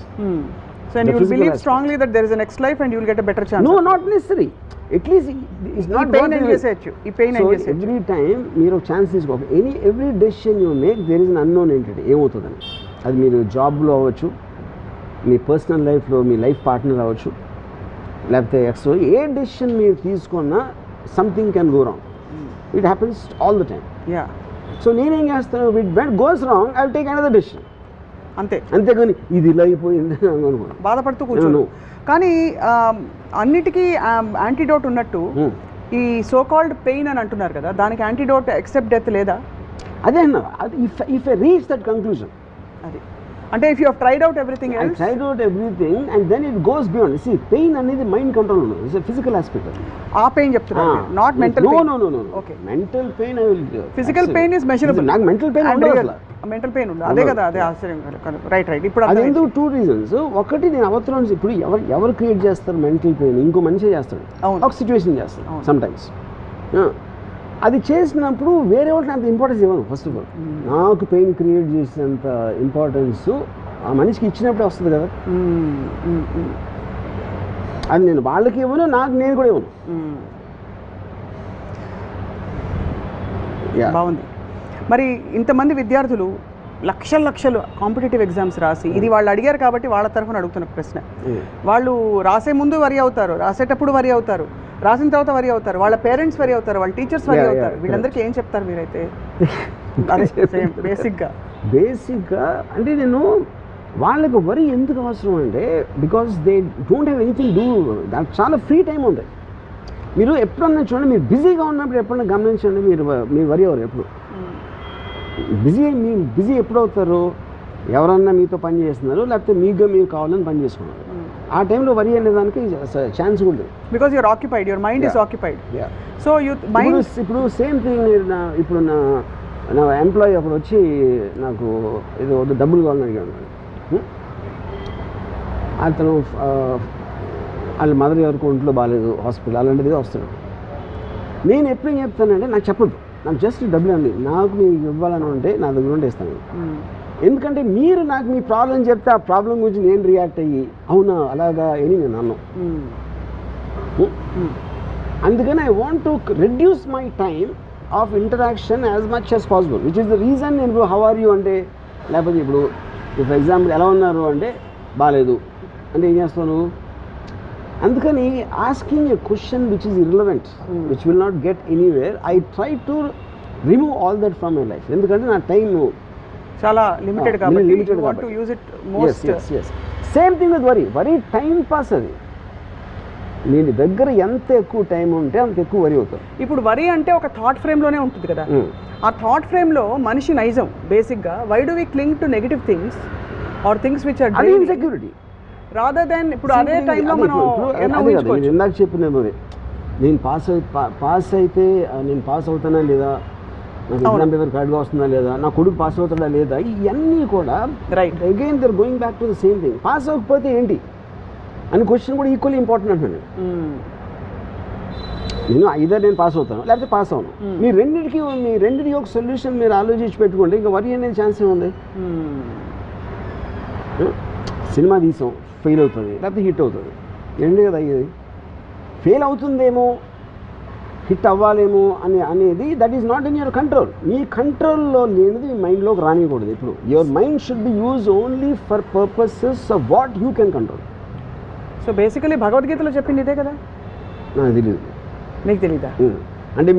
A: So and you will believe strongly that there is a next life and you will get a better chance.
B: No, not necessary. At least it's not
A: pain and research. ఈ pain and research.
B: Every time మీరు ఒక chance తీసుకోవాలి. Every decision you make there is an unknown entity. ఏమవుతుందని అది మీరు జాబ్లో అవ్వచ్చు, మీ personal లైఫ్లో మీ లైఫ్ పార్ట్నర్ అవ్వచ్చు, లేకపోతే ఎక్స్ట్రా ఏ డెసిషన్ మీరు తీసుకున్నా something can go wrong. It happens all the time.
A: Yeah.
B: So నేనేం చేస్తాను, when goes wrong I will take another decision.
A: అంతేగాని
B: ఇది ఇలా అయిపోయింది
A: బాధపడుతూ కూర్చోను. కానీ అన్నిటికీ యాంటీడోట్ ఉన్నట్టు ఈ సో కాల్డ్ పెయిన్ అని అంటున్నారు కదా, దానికి యాంటీడోట్ ఎక్సెప్ట్ డెత్ లేదా?
B: అదే అన్న, if I reach that conclusion,
A: అది అంటే if you have tried out everything else,
B: tried out everything and then it goes beyond. See pain అనేది మైండ్ కంట్రోల్ ఉండదు, ఇట్స్ ఎ ఫిజికల్ ఆస్పెక్ట్.
A: ఆ pain చెప్తున్నారు, not mental pain.
B: No. Okay, mental pain I will,
A: physical pain is measurable.
B: నాకు mental pain ఉండదు,
A: mental pain ఉండదు. అదే కదా, అదే ఆశ్చర్యం. రైట్. ఇప్పుడు
B: అది ఎందుకు 2 reasons. ఒకటి, నేను అవసరం ఇప్పుడు ఎవరు క్రియేట్ చేస్తారు మెంటల్ పెయిన్? ఇంకో మనిషి చేస్తాడు, ఒక సిచ్యువేషన్ చేస్తాడు సమ్ టైమ్స్. అది చేసినప్పుడు వేరే వాళ్ళకి అంత ఇంపార్టెన్స్ ఇవ్వను. ఫస్ట్ ఆఫ్ ఆల్ నాకు పెయిన్ క్రియేట్ చేసేంత ఇంపార్టెన్స్ ఆ మనిషికి ఇచ్చినప్పుడే వస్తుంది కదా. అది నేను వాళ్ళకి ఇవ్వను, నేను కూడా ఇవ్వను.
A: బాగుంది. మరి ఇంతమంది విద్యార్థులు లక్షలు కాంపిటేటివ్ ఎగ్జామ్స్ రాసి, ఇది వాళ్ళు అడిగారు కాబట్టి వాళ్ళ తరఫున అడుగుతున్న ప్రశ్న, వాళ్ళు రాసే ముందు వరి అవుతారు, రాసేటప్పుడు వరి అవుతారు, రాసిన తర్వాత వరి అవుతారు, వాళ్ళ పేరెంట్స్ వరి అవుతారు, వాళ్ళ టీచర్స్ వరి అవుతారు. వీళ్ళందరికీ ఏం చెప్తారు మీరైతే?
B: బేసిక్గా అంటే నేను వాళ్ళకి వరి ఎందుకు అవసరం అంటే, because they don't have anything do, దానికి చాలా ఫ్రీ టైం ఉంటుంది. మీరు ఎప్పుడన్నా చూడండి, మీరు బిజీగా ఉన్నప్పుడు ఎప్పుడన్నా గమనించండి, మీరు వరి అవ్వరు ఎప్పుడు. బిజీ ఎప్పుడు అవుతారు? ఎవరన్నా మీతో పని చేస్తున్నారు, లేకపోతే మీరు కావాలని పని చేసుకున్నారు. ఆ టైంలో వరి అనే దానికి ఛాన్స్ కూడా లేదు,
A: because you're occupied, your mind is occupied. So
B: ఇప్పుడు సేమ్ థింగ్, ఇప్పుడు నా ఎంప్లాయీ అప్పుడు వచ్చి నాకు ఏదో డబ్బులు కావాలని అడిగాడు. అతను వాళ్ళ మదర్ ఎవరికి ఒంట్లో బాగాలేదు, హాస్పిటల్ అలాంటిది వస్తాడు. నేను ఎప్పుడు ఏం చెప్తానంటే, నాకు చెప్పదు, నాకు జస్ట్ డబ్బులు అండి, నాకు మీకు ఇవ్వాలని ఉంటే నా దగ్గర ఉంటే ఇస్తాను. ఎందుకంటే మీరు నాకు మీ ప్రాబ్లం చెప్తే ఆ ప్రాబ్లం గురించి నేను రియాక్ట్ అయ్యి అవునా అలాగా అని నేను అన్నాను. అందుకని I want to reduce my time of interaction as much as possible, which is the reason. నేను ఇప్పుడు హౌ ఆర్ యూ అంటే, లేకపోతే ఇప్పుడు ఫర్ ఎగ్జాంపుల్ ఎలా ఉన్నారు అంటే బాగాలేదు అంటే ఏం చేస్తాను? అందుకని asking a question which is irrelevant, which will not get anywhere, I try to remove all that from my life. ఎందుకంటే నా టైం
A: చాలా లిమిటెడ్ కాబట్టి.
B: Same thing with worry time pass. అది నేను దగ్గర ఎంత ఎక్కువ టైం ఉంటే అంత ఎక్కువ వరి అవుతాను.
A: ఇప్పుడు వరి అంటే ఒక థాట్ ఫ్రేమ్లోనే ఉంటుంది కదా, ఆ థాట్ ఫ్రేమ్లో మనిషి నైజం బేసిక్గా why do we cling to negative things or things which are
B: insecurity
A: rather than ఇప్పుడు అదే టైంలో మనం
B: ఇందాక చెప్పిన నేను పాస్ అయితే నేను పాస్ అవుతానా లేదా, నాకు ఎగ్జామ్ పేపర్ కరెక్ట్గా వస్తుందా లేదా, నా కొడుకు పాస్ అవుతాడా లేదా, ఇవన్నీ కూడా
A: right
B: again they're going back to the same thing. Pass అవ్వకపోతే ఏంటి అని క్వశ్చన్ కూడా ఈక్వల్లీ ఇంపార్టెంట్ అంటున్నాను. నేను ఐదర్ నేను పాస్ అవుతాను లేకపోతే పాస్ అవును. మీ రెండింటికి ఒక సొల్యూషన్ మీరు ఆలోచించి పెట్టుకోండి, ఇంకా వరి అనేది ఛాన్స్ ఏముంది. సినిమా తీసాం, ఫెయిల్ అవుతుంది లేకపోతే హిట్ అవుతుంది, రెండే కదా అయ్యేది. ఫెయిల్ అవుతుందేమో హిట్ అవ్వాలేమో అనేది that is not in your control. మీ కంట్రోల్లో లేనిది మీ మైండ్లోకి రానియకూడదు. ఇప్పుడు your mind should be use only for purposes of what you can control.
A: So basically భగవద్గీతలో చెప్పింది ఇదే కదా.
B: నాకు తెలియదు.
A: నీకు తెలీదా?
B: అంటే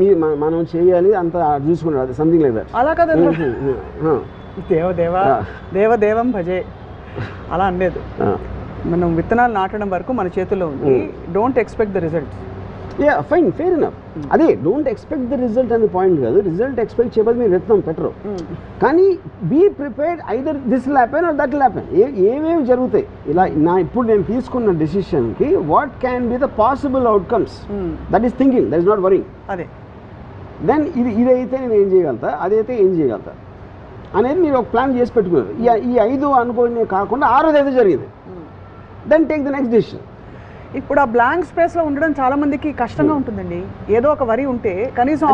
B: మనం చేయాలి అంత చూసుకున్నాడు, అది సంథింగ్ లైక్ దట్.
A: అలా కదా, దేవదేవం భజే అలా అనలేదు. మనం విత్తనాలు నాటడం వరకు మన చేతుల్లో ఉంది. Don't expect the result.
B: Fine, fair enough. అదే డోంట్ ఎక్స్పెక్ట్ ద రిజల్ట్ అనే పాయింట్ కాదు. రిజల్ట్ ఎక్స్పెక్ట్ చేయబోదు మీరు విత్తనం పెట్టరు, కానీ be prepared either this will happen or that will happen. ఏమేమి జరుగుతాయి ఇలా ఇప్పుడు నేను తీసుకున్న డెసిషన్కి what can be the possible outcomes, that is thinking, that is not worrying.
A: అదే
B: దెన్ ఇదైతే నేను ఏం చేయగలుగుతా, అదైతే ఏం చేయగలుగుతా అనేది మీరు ఒక ప్లాన్ చేసి పెట్టుకున్నారు. ఈ 5 అనుకోనే కాకుండా 6ది ఏదో జరిగింది, then take the next decision.
A: ఇప్పుడు ఆ బ్లాంక్ స్పేస్లో ఉండడం చాలా మందికి కష్టంగా ఉంటుందండి. ఏదో ఒక వరి ఉంటే కనీసం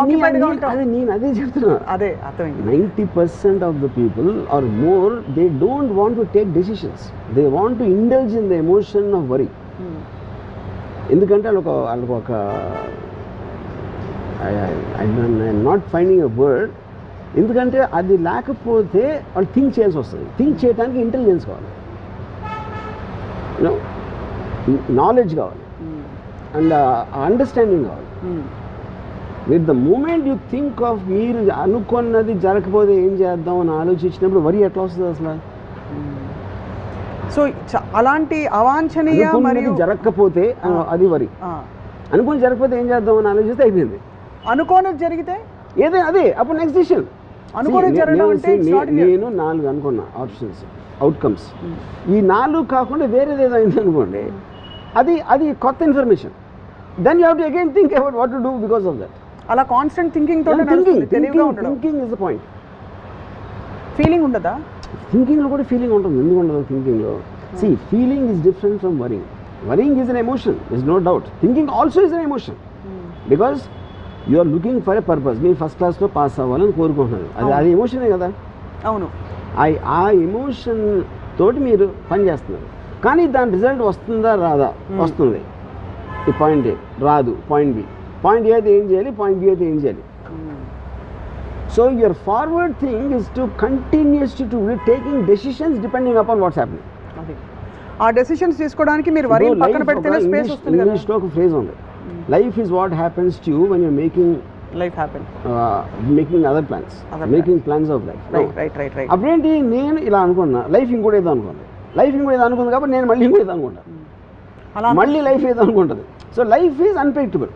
B: నేను అదే చెప్తున్నా.
A: అదే అర్థమైంది.
B: 90% of the people are more they don't want to take decisions, they want to indulge in the emotion of worry. ఎందుకంటే వాళ్ళకు ఒక I'm not finding a word, ఎందుకంటే అది లేకపోతే వాళ్ళు థింక్ చేయాల్సి వస్తుంది. థింక్ చేయడానికి ఇంటెలిజెన్స్ కావాలి, నాలెడ్జ్ కావాలి, అండ్ అండర్స్టాండింగ్ కావాలి. With the moment you think of మీరు అనుకున్నది జరగకపోతే ఏం చేద్దాం అని ఆలోచించినప్పుడు వరి ఎట్లా వస్తుంది అసలు?
A: సో అలాంటి అవాంఛనీయ మరియు
B: జరగకపోతే అది వరి, అనుకుని జరగకపోతే ఏం చేద్దాం అని ఆలోచిస్తే అయిపోయింది.
A: అనుకోనిది జరిగితే
B: ఏదే అదే అప్పుడు నెక్స్ట్ డిసిషన్. నేను 4 అనుకున్నా ఆప్షన్స్, అవుట్కమ్స్. ఈ 4 కాకుండా వేరేది ఏదో అయింది అనుకోండి, అది కొత్త information. Then you have to again think about what to do because of that.
A: అలా constant thinking
B: thinking is the point.
A: Feeling ఉండదా?
B: థింకింగ్లో కూడా ఫీలింగ్ ఉంటుంది. ఎందుకు ఉండదు థింకింగ్లో? See, feeling is different from worrying. Worrying is an emotion, there's no doubt. Thinking also is an emotion, because you are looking for a purpose. మీరు first క్లాస్లో pass అవ్వాలని కోరుకుంటున్నారు, అది ఎమోషనే కదా.
A: అవును,
B: ఆ ఎమోషన్ తోటి మీరు పని చేస్తున్నారు, కానీ దాని రిజల్ట్ వస్తుందా రాదా? వస్తుంది. ఈ పాయింట్ ఏ రాదు, పాయింట్ బి. పాయింట్ ఏ అయితే ఏం చేయాలి, పాయింట్ బి అయితే ఏం చేయాలి. So your forward thing is to continues to taking decisions depending upon what's happening.
A: ఆ డెసిషన్స్ తీసుకోవడానికి మీరు వరి పక్కన పెడితేనే స్పేస్ వస్తుంది కదా.
B: ఇంగ్లీష్లో ఒక ఫ్రేజ్ ఉంది, life is what happens to you when you're making
A: life happen,
B: making other plans, making plans of life.
A: Right.
B: అప్పుడేంటి, నేను ఇలా అనుకున్నా, లైఫ్ ఇంకోటి ఏదో అనుకోండి, లైఫ్ ఇంకోటి ఏదో అనుకుంది కాబట్టి నేను మళ్ళీ ఇంకోటి ఏదో అనుకుంటా, మళ్ళీ లైఫ్ ఏదో అనుకుంటుంది. So life is unpredictable.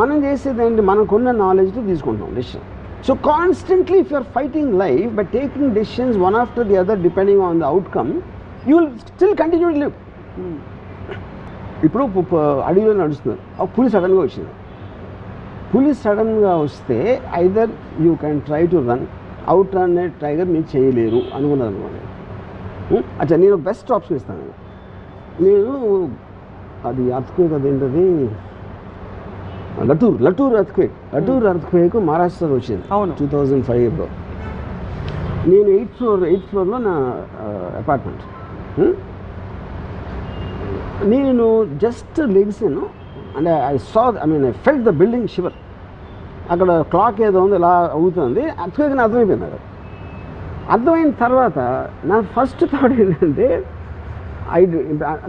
B: మనం చేసేది ఏంటి, మనకున్న నాలెడ్జ్తో తీసుకుంటాం decision. So constantly if you're fighting life by taking decisions one after the other depending on the outcome, you will still continue to live. ఇప్పుడు అడవిలో నడుస్తున్నారు, ఒక పులి సడన్గా వచ్చింది. పులి సడన్గా వస్తే either you can try to run, out run tiger మీరు చేయలేరు అనుకున్నారు అనుకోండి. అచ్చా, నేను బెస్ట్ ఆప్షన్ ఇస్తాను. నేను అది అర్త్క్వేక్, అదేంటది లటూర్ అర్త్క్వేక్ మహారాష్ట్రలో వచ్చింది 2005లో. నేను 8th ఫ్లోర్లో నా అపార్ట్మెంట్. నేను జస్ట్ లెగ్సాను, అంటే I felt the building shiver. అక్కడ క్లాక్ ఏదో ఉంది ఇలా అవుతుంది, అర్త్క్వేక్ అర్థమైపోయింది. అక్కడ అర్థమైన తర్వాత నా ఫస్ట్ థాట్ ఏంటంటే,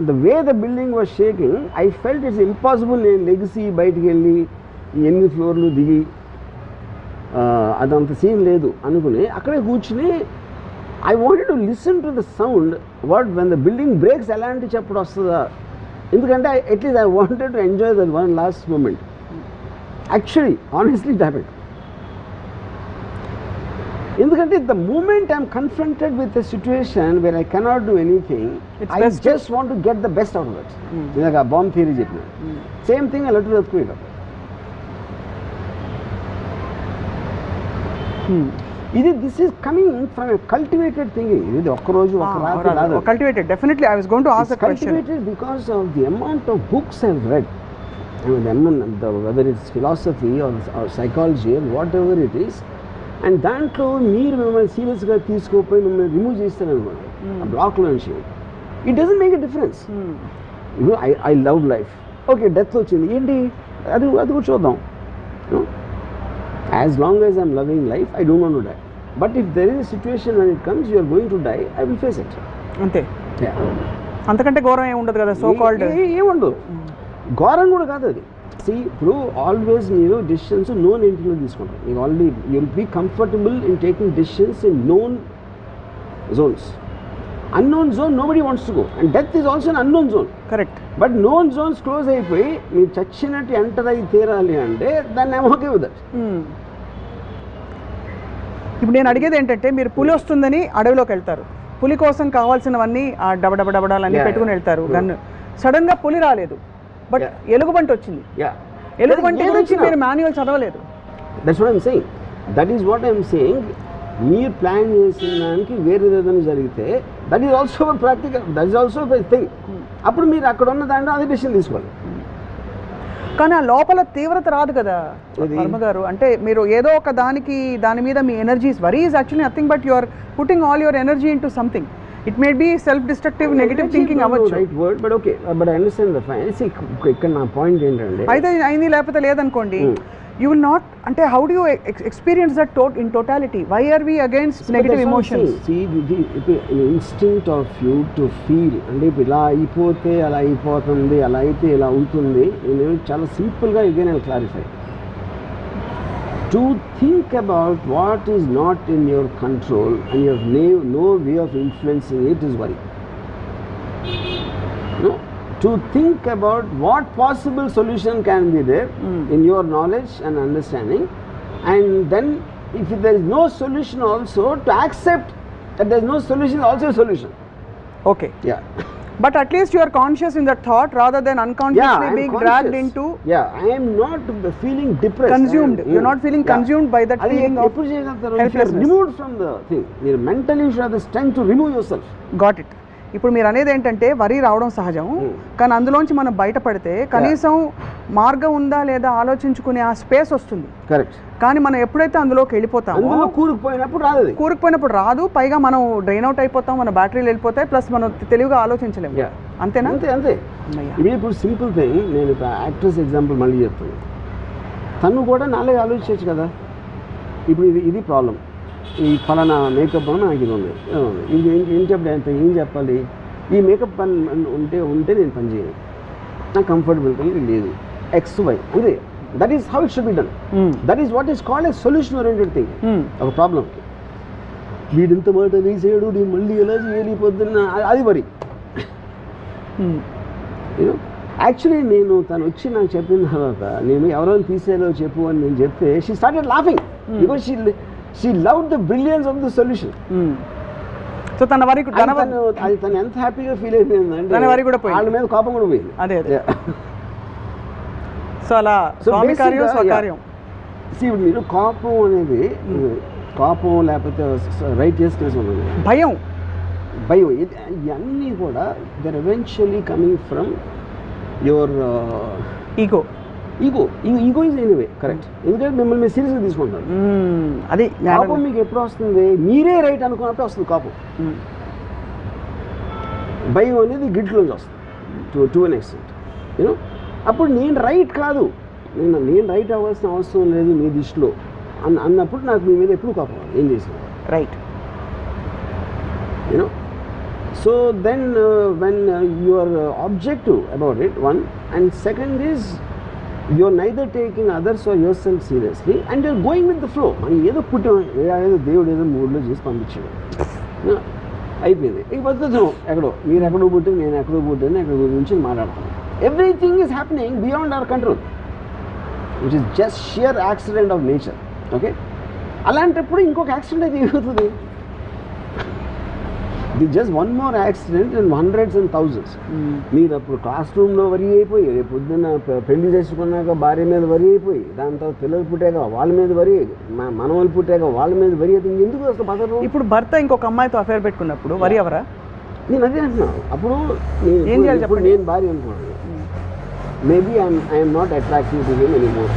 B: the way the building was shaking, I felt it's impossible నేను లెగిసి బయటికి వెళ్ళి 8 ఫ్లోర్లు దిగి అదంత సీన్ లేదు అనుకుని అక్కడే కూర్చుని I wanted to listen to the sound. When the building breaks ఎలాంటి చప్పుడు వస్తుందా ఎందుకంటే at least I wanted to enjoy that one last moment. Actually honestly it happened. ఎందుకంటే the moment I'm confronted with a situation where I cannot do anything, I just want to get the best out of that. ఇందాక bomb theory చెప్పిన same thing let it earthquake. ఇది this is coming from a cultivated thinking. ఇది ఒక్కరోజు ఒక రాత్రి రాదు.
A: Cultivated, definitely I was going to ask the question.
B: Cultivated because of the amount of books I've read. I mean, whether it's philosophy or psychology or whatever it is, and దాంట్లో మీరు మిమ్మల్ని సీరియస్గా తీసుకోపోయి మిమ్మల్ని రిమూవ్ చేస్తారనుకోండి ఆ బ్లాక్లో నుంచి, it doesn't make a difference. I love life, okay death వచ్చింది ఏంటి, అది కూడా చూద్దాం. As long as I'm loving life I don't want to die. But if there is a situation when it comes you are going to die, I will face it.
A: అంతే, అంతకంటే ఘోరం ఏమి ఉండదు కదా. సో కాల్డ్
B: ఏముండదు, ఘోరం కూడా కాదు అది. ఇప్పుడు ఆల్వేస్ మీరు డెసిషన్స్ నోన్ ఎంట్రీలో తీసుకుంటారు. మీకు already you will be comfortable in taking decisions in known zones. Unknown zone nobody wants to go, and death is also an unknown zone.
A: Correct.
B: But known zones close అయిపోయి మీరు చచ్చినట్టు enter అయి తీరాలి అంటే దాన్ని ఐమ్ ఓకే విత్ దట్.
A: ఇప్పుడు నేను అడిగేది ఏంటంటే, మీరు పులి వస్తుందని అడవిలోకి వెళ్తారు, పులి కోసం కావాల్సినవన్నీ ఆ డబడబడబడాలన్నీ పెట్టుకుని వెళ్తారు గన్ను. సడన్గా పులి రాలేదు, బట్ ఎలుగుబంటి వచ్చింది. ఎలుగుబంటి గురించి మీరు మాన్యువల్ చదవలేదు.
B: That's what I'm saying. That is what I'm saying. మీరు ప్లాన్ చేసిన దానికి వేరే ఏదైనా జరిగితే that is also practical, that is also thing. అప్పుడు మీరు అక్కడ ఉన్న దాంట్లో అదే డెసిషన్ తీసుకోవాలి.
A: కానీ ఆ లోపల తీవ్రత రాదు కదా వర్మ గారు. అంటే మీరు ఏదో ఒక దాని మీద మీ energies, worry is actually nothing but you are putting all your energy into something. It may be self destructive negative thinking అవ్వచ్చు.
B: Right word, but okay, but I understand the fine. ఇక్కడ నా point ఏంటంటే,
A: అయితే అయింది లేకపోతే లేదనుకోండి, you will not, అంటే how do you experience that in totality? Why are we against negative emotions?
B: Instinct of you to feel. అంటే ఇప్పుడు ఇలా అయిపోతే అలా అయిపోతుంది, అలా అయితే ఇలా ఉంటుంది. నేను చాలా సింపుల్గా ఇదే నేను clarify. To think about what is not in your control and you have no way of influencing it is worry. No? To think about what possible solution can be there in your knowledge and understanding, and then if there is no solution also, to accept that there is no solution is also a solution.
A: Okay.
B: Yeah.
A: But at least you are conscious in that thought rather than unconsciously being dragged into.
B: Yeah, I am not feeling depressed.
A: Consumed. You're not feeling consumed by that feeling of helplessness.
B: Removed from the thing. You mentally you should have the strength to remove yourself.
A: Got it. ఇప్పుడు మీరు అనేది ఏంటంటే వరి రావడం సహజం, కానీ అందులోంచి మనం బయటపడితే కనీసం మార్గం ఉందా లేదా ఆలోచించుకునే ఆ స్పేస్ వస్తుంది.
B: కరెక్ట్.
A: కానీ మనం ఎప్పుడైతే అందులోకి వెళ్ళిపోతామో, కూరుకుపోయినప్పుడు రాదు, పైగా మనం డ్రైన్ అవుట్ అయిపోతాం, మన బ్యాటరీలు వెళ్ళిపోతాయి, ప్లస్ మనం తెలివిగా ఆలోచించలేము. అంతేనా?
B: అంతే. ఇప్పుడు సింపుల్ థింగ్, నేను యాక్ట్రెస్ ఎగ్జాంపుల్ మళ్ళీ చెప్తాను. తను కూడా నాలుగు ఆలోచించవచ్చు కదా. ఇప్పుడు ఇది ప్రాబ్లం, ఈ ఫలానా మేకప్ అని నాకు ఇది ఉంది, ఇది ఏం చెప్పాలి, ఈ మేకప్ పని ఉంటే నేను పని చేయను, నాకు కంఫర్టబుల్ లేదు, XY అంతే. That is how it should be done. That is what is called a solution oriented thing. ఒక ప్రాబ్లంకి వీడింత మాట వేసేయడు, నేను మళ్ళీ ఎలా చేయాలి పొద్దున్న, అది వరి. యాక్చువల్లీ నేను తను వచ్చి నాకు చెప్పిన తర్వాత, నేను ఎవరైనా తీసేలో చెప్పు అని నేను చెప్తే, she started laughing because she loved the brilliance of the solution.
A: So తన వరకు
B: అది తను ఎంత హ్యాపీగా ఫీల్ అయిపోయిందంటే
A: తన వరకు కూడా పోయింది,
B: వాళ్ళ మీద కోపం కూడా పోయింది.
A: అదే. సో అలా స్వామి కార్యం స్వకార్యం.
B: మీరు కోపం అనేది, కోపం లేకపోతే రైటియస్నెస్ ఉన్నది, భయం ఇవన్నీ కూడా they're eventually coming from your
A: ego
B: is anyway. Correct. ఎందుకంటే మిమ్మల్ని మీరు సీరియస్గా తీసుకుంటారు.
A: అది
B: కోపం మీకు ఎప్పుడు వస్తుంది, మీరే రైట్ అనుకున్నప్పుడు వస్తుంది కోపం. భయం అనేది గిట్లోంచి వస్తుంది టు అన్ ఎక్స్టెంట్. యూనో, అప్పుడు నేను రైట్ కాదు, నేను రైట్ అవ్వాల్సిన అవసరం లేదు మీ దృష్టిలో అన్నప్పుడు నాకు మీ మీద ఎప్పుడు కోపం ఏం చేసిన
A: right.
B: You know, so then when you are objective about it, one, and second is you're neither taking others or yourself seriously and you're going with the flow. మనం ఏదో ఏదో దేవుడు ఏదో మూడ్లో చేసి పంపించాడు, అయిపోయింది. ఈ పద్ధతి ఎక్కడో మీరు ఎక్కడో పుట్టి నేను ఎక్కడో పుట్టాను, ఎక్కడ గురించి మాట్లాడతాను. Everything is happening beyond our control, which is just shear accident of nature. Okay, అలాంటప్పుడు ఇంకొక యాక్సిడెంట్ అయితే ఏమవుతుంది? The just one more accident and hundreds and thousands. మీరు అప్పుడు క్లాస్ రూమ్లో వరి అయిపోయి, రేపు పొద్దున్న పెళ్లి చేసుకున్నాక భార్య మీద వరి అయిపోయి, దాని తర్వాత పిల్లలు పుట్టాక వాళ్ళ మీద వరి, మనవలు పుట్టాక వాళ్ళ మీద వరి అయితే ఎందుకు అసలు బతకరు?
A: ఇప్పుడు భర్త ఇంకొక అమ్మాయితో అఫేర్ పెట్టుకున్నప్పుడు వరి ఎవరా?
B: నేను అదే అంటున్నాను. అప్పుడు
A: ఏం చేయాలి
B: ఇప్పుడు నేను భార్య అనుకున్నాను, maybe I'm not attractive to him anymore.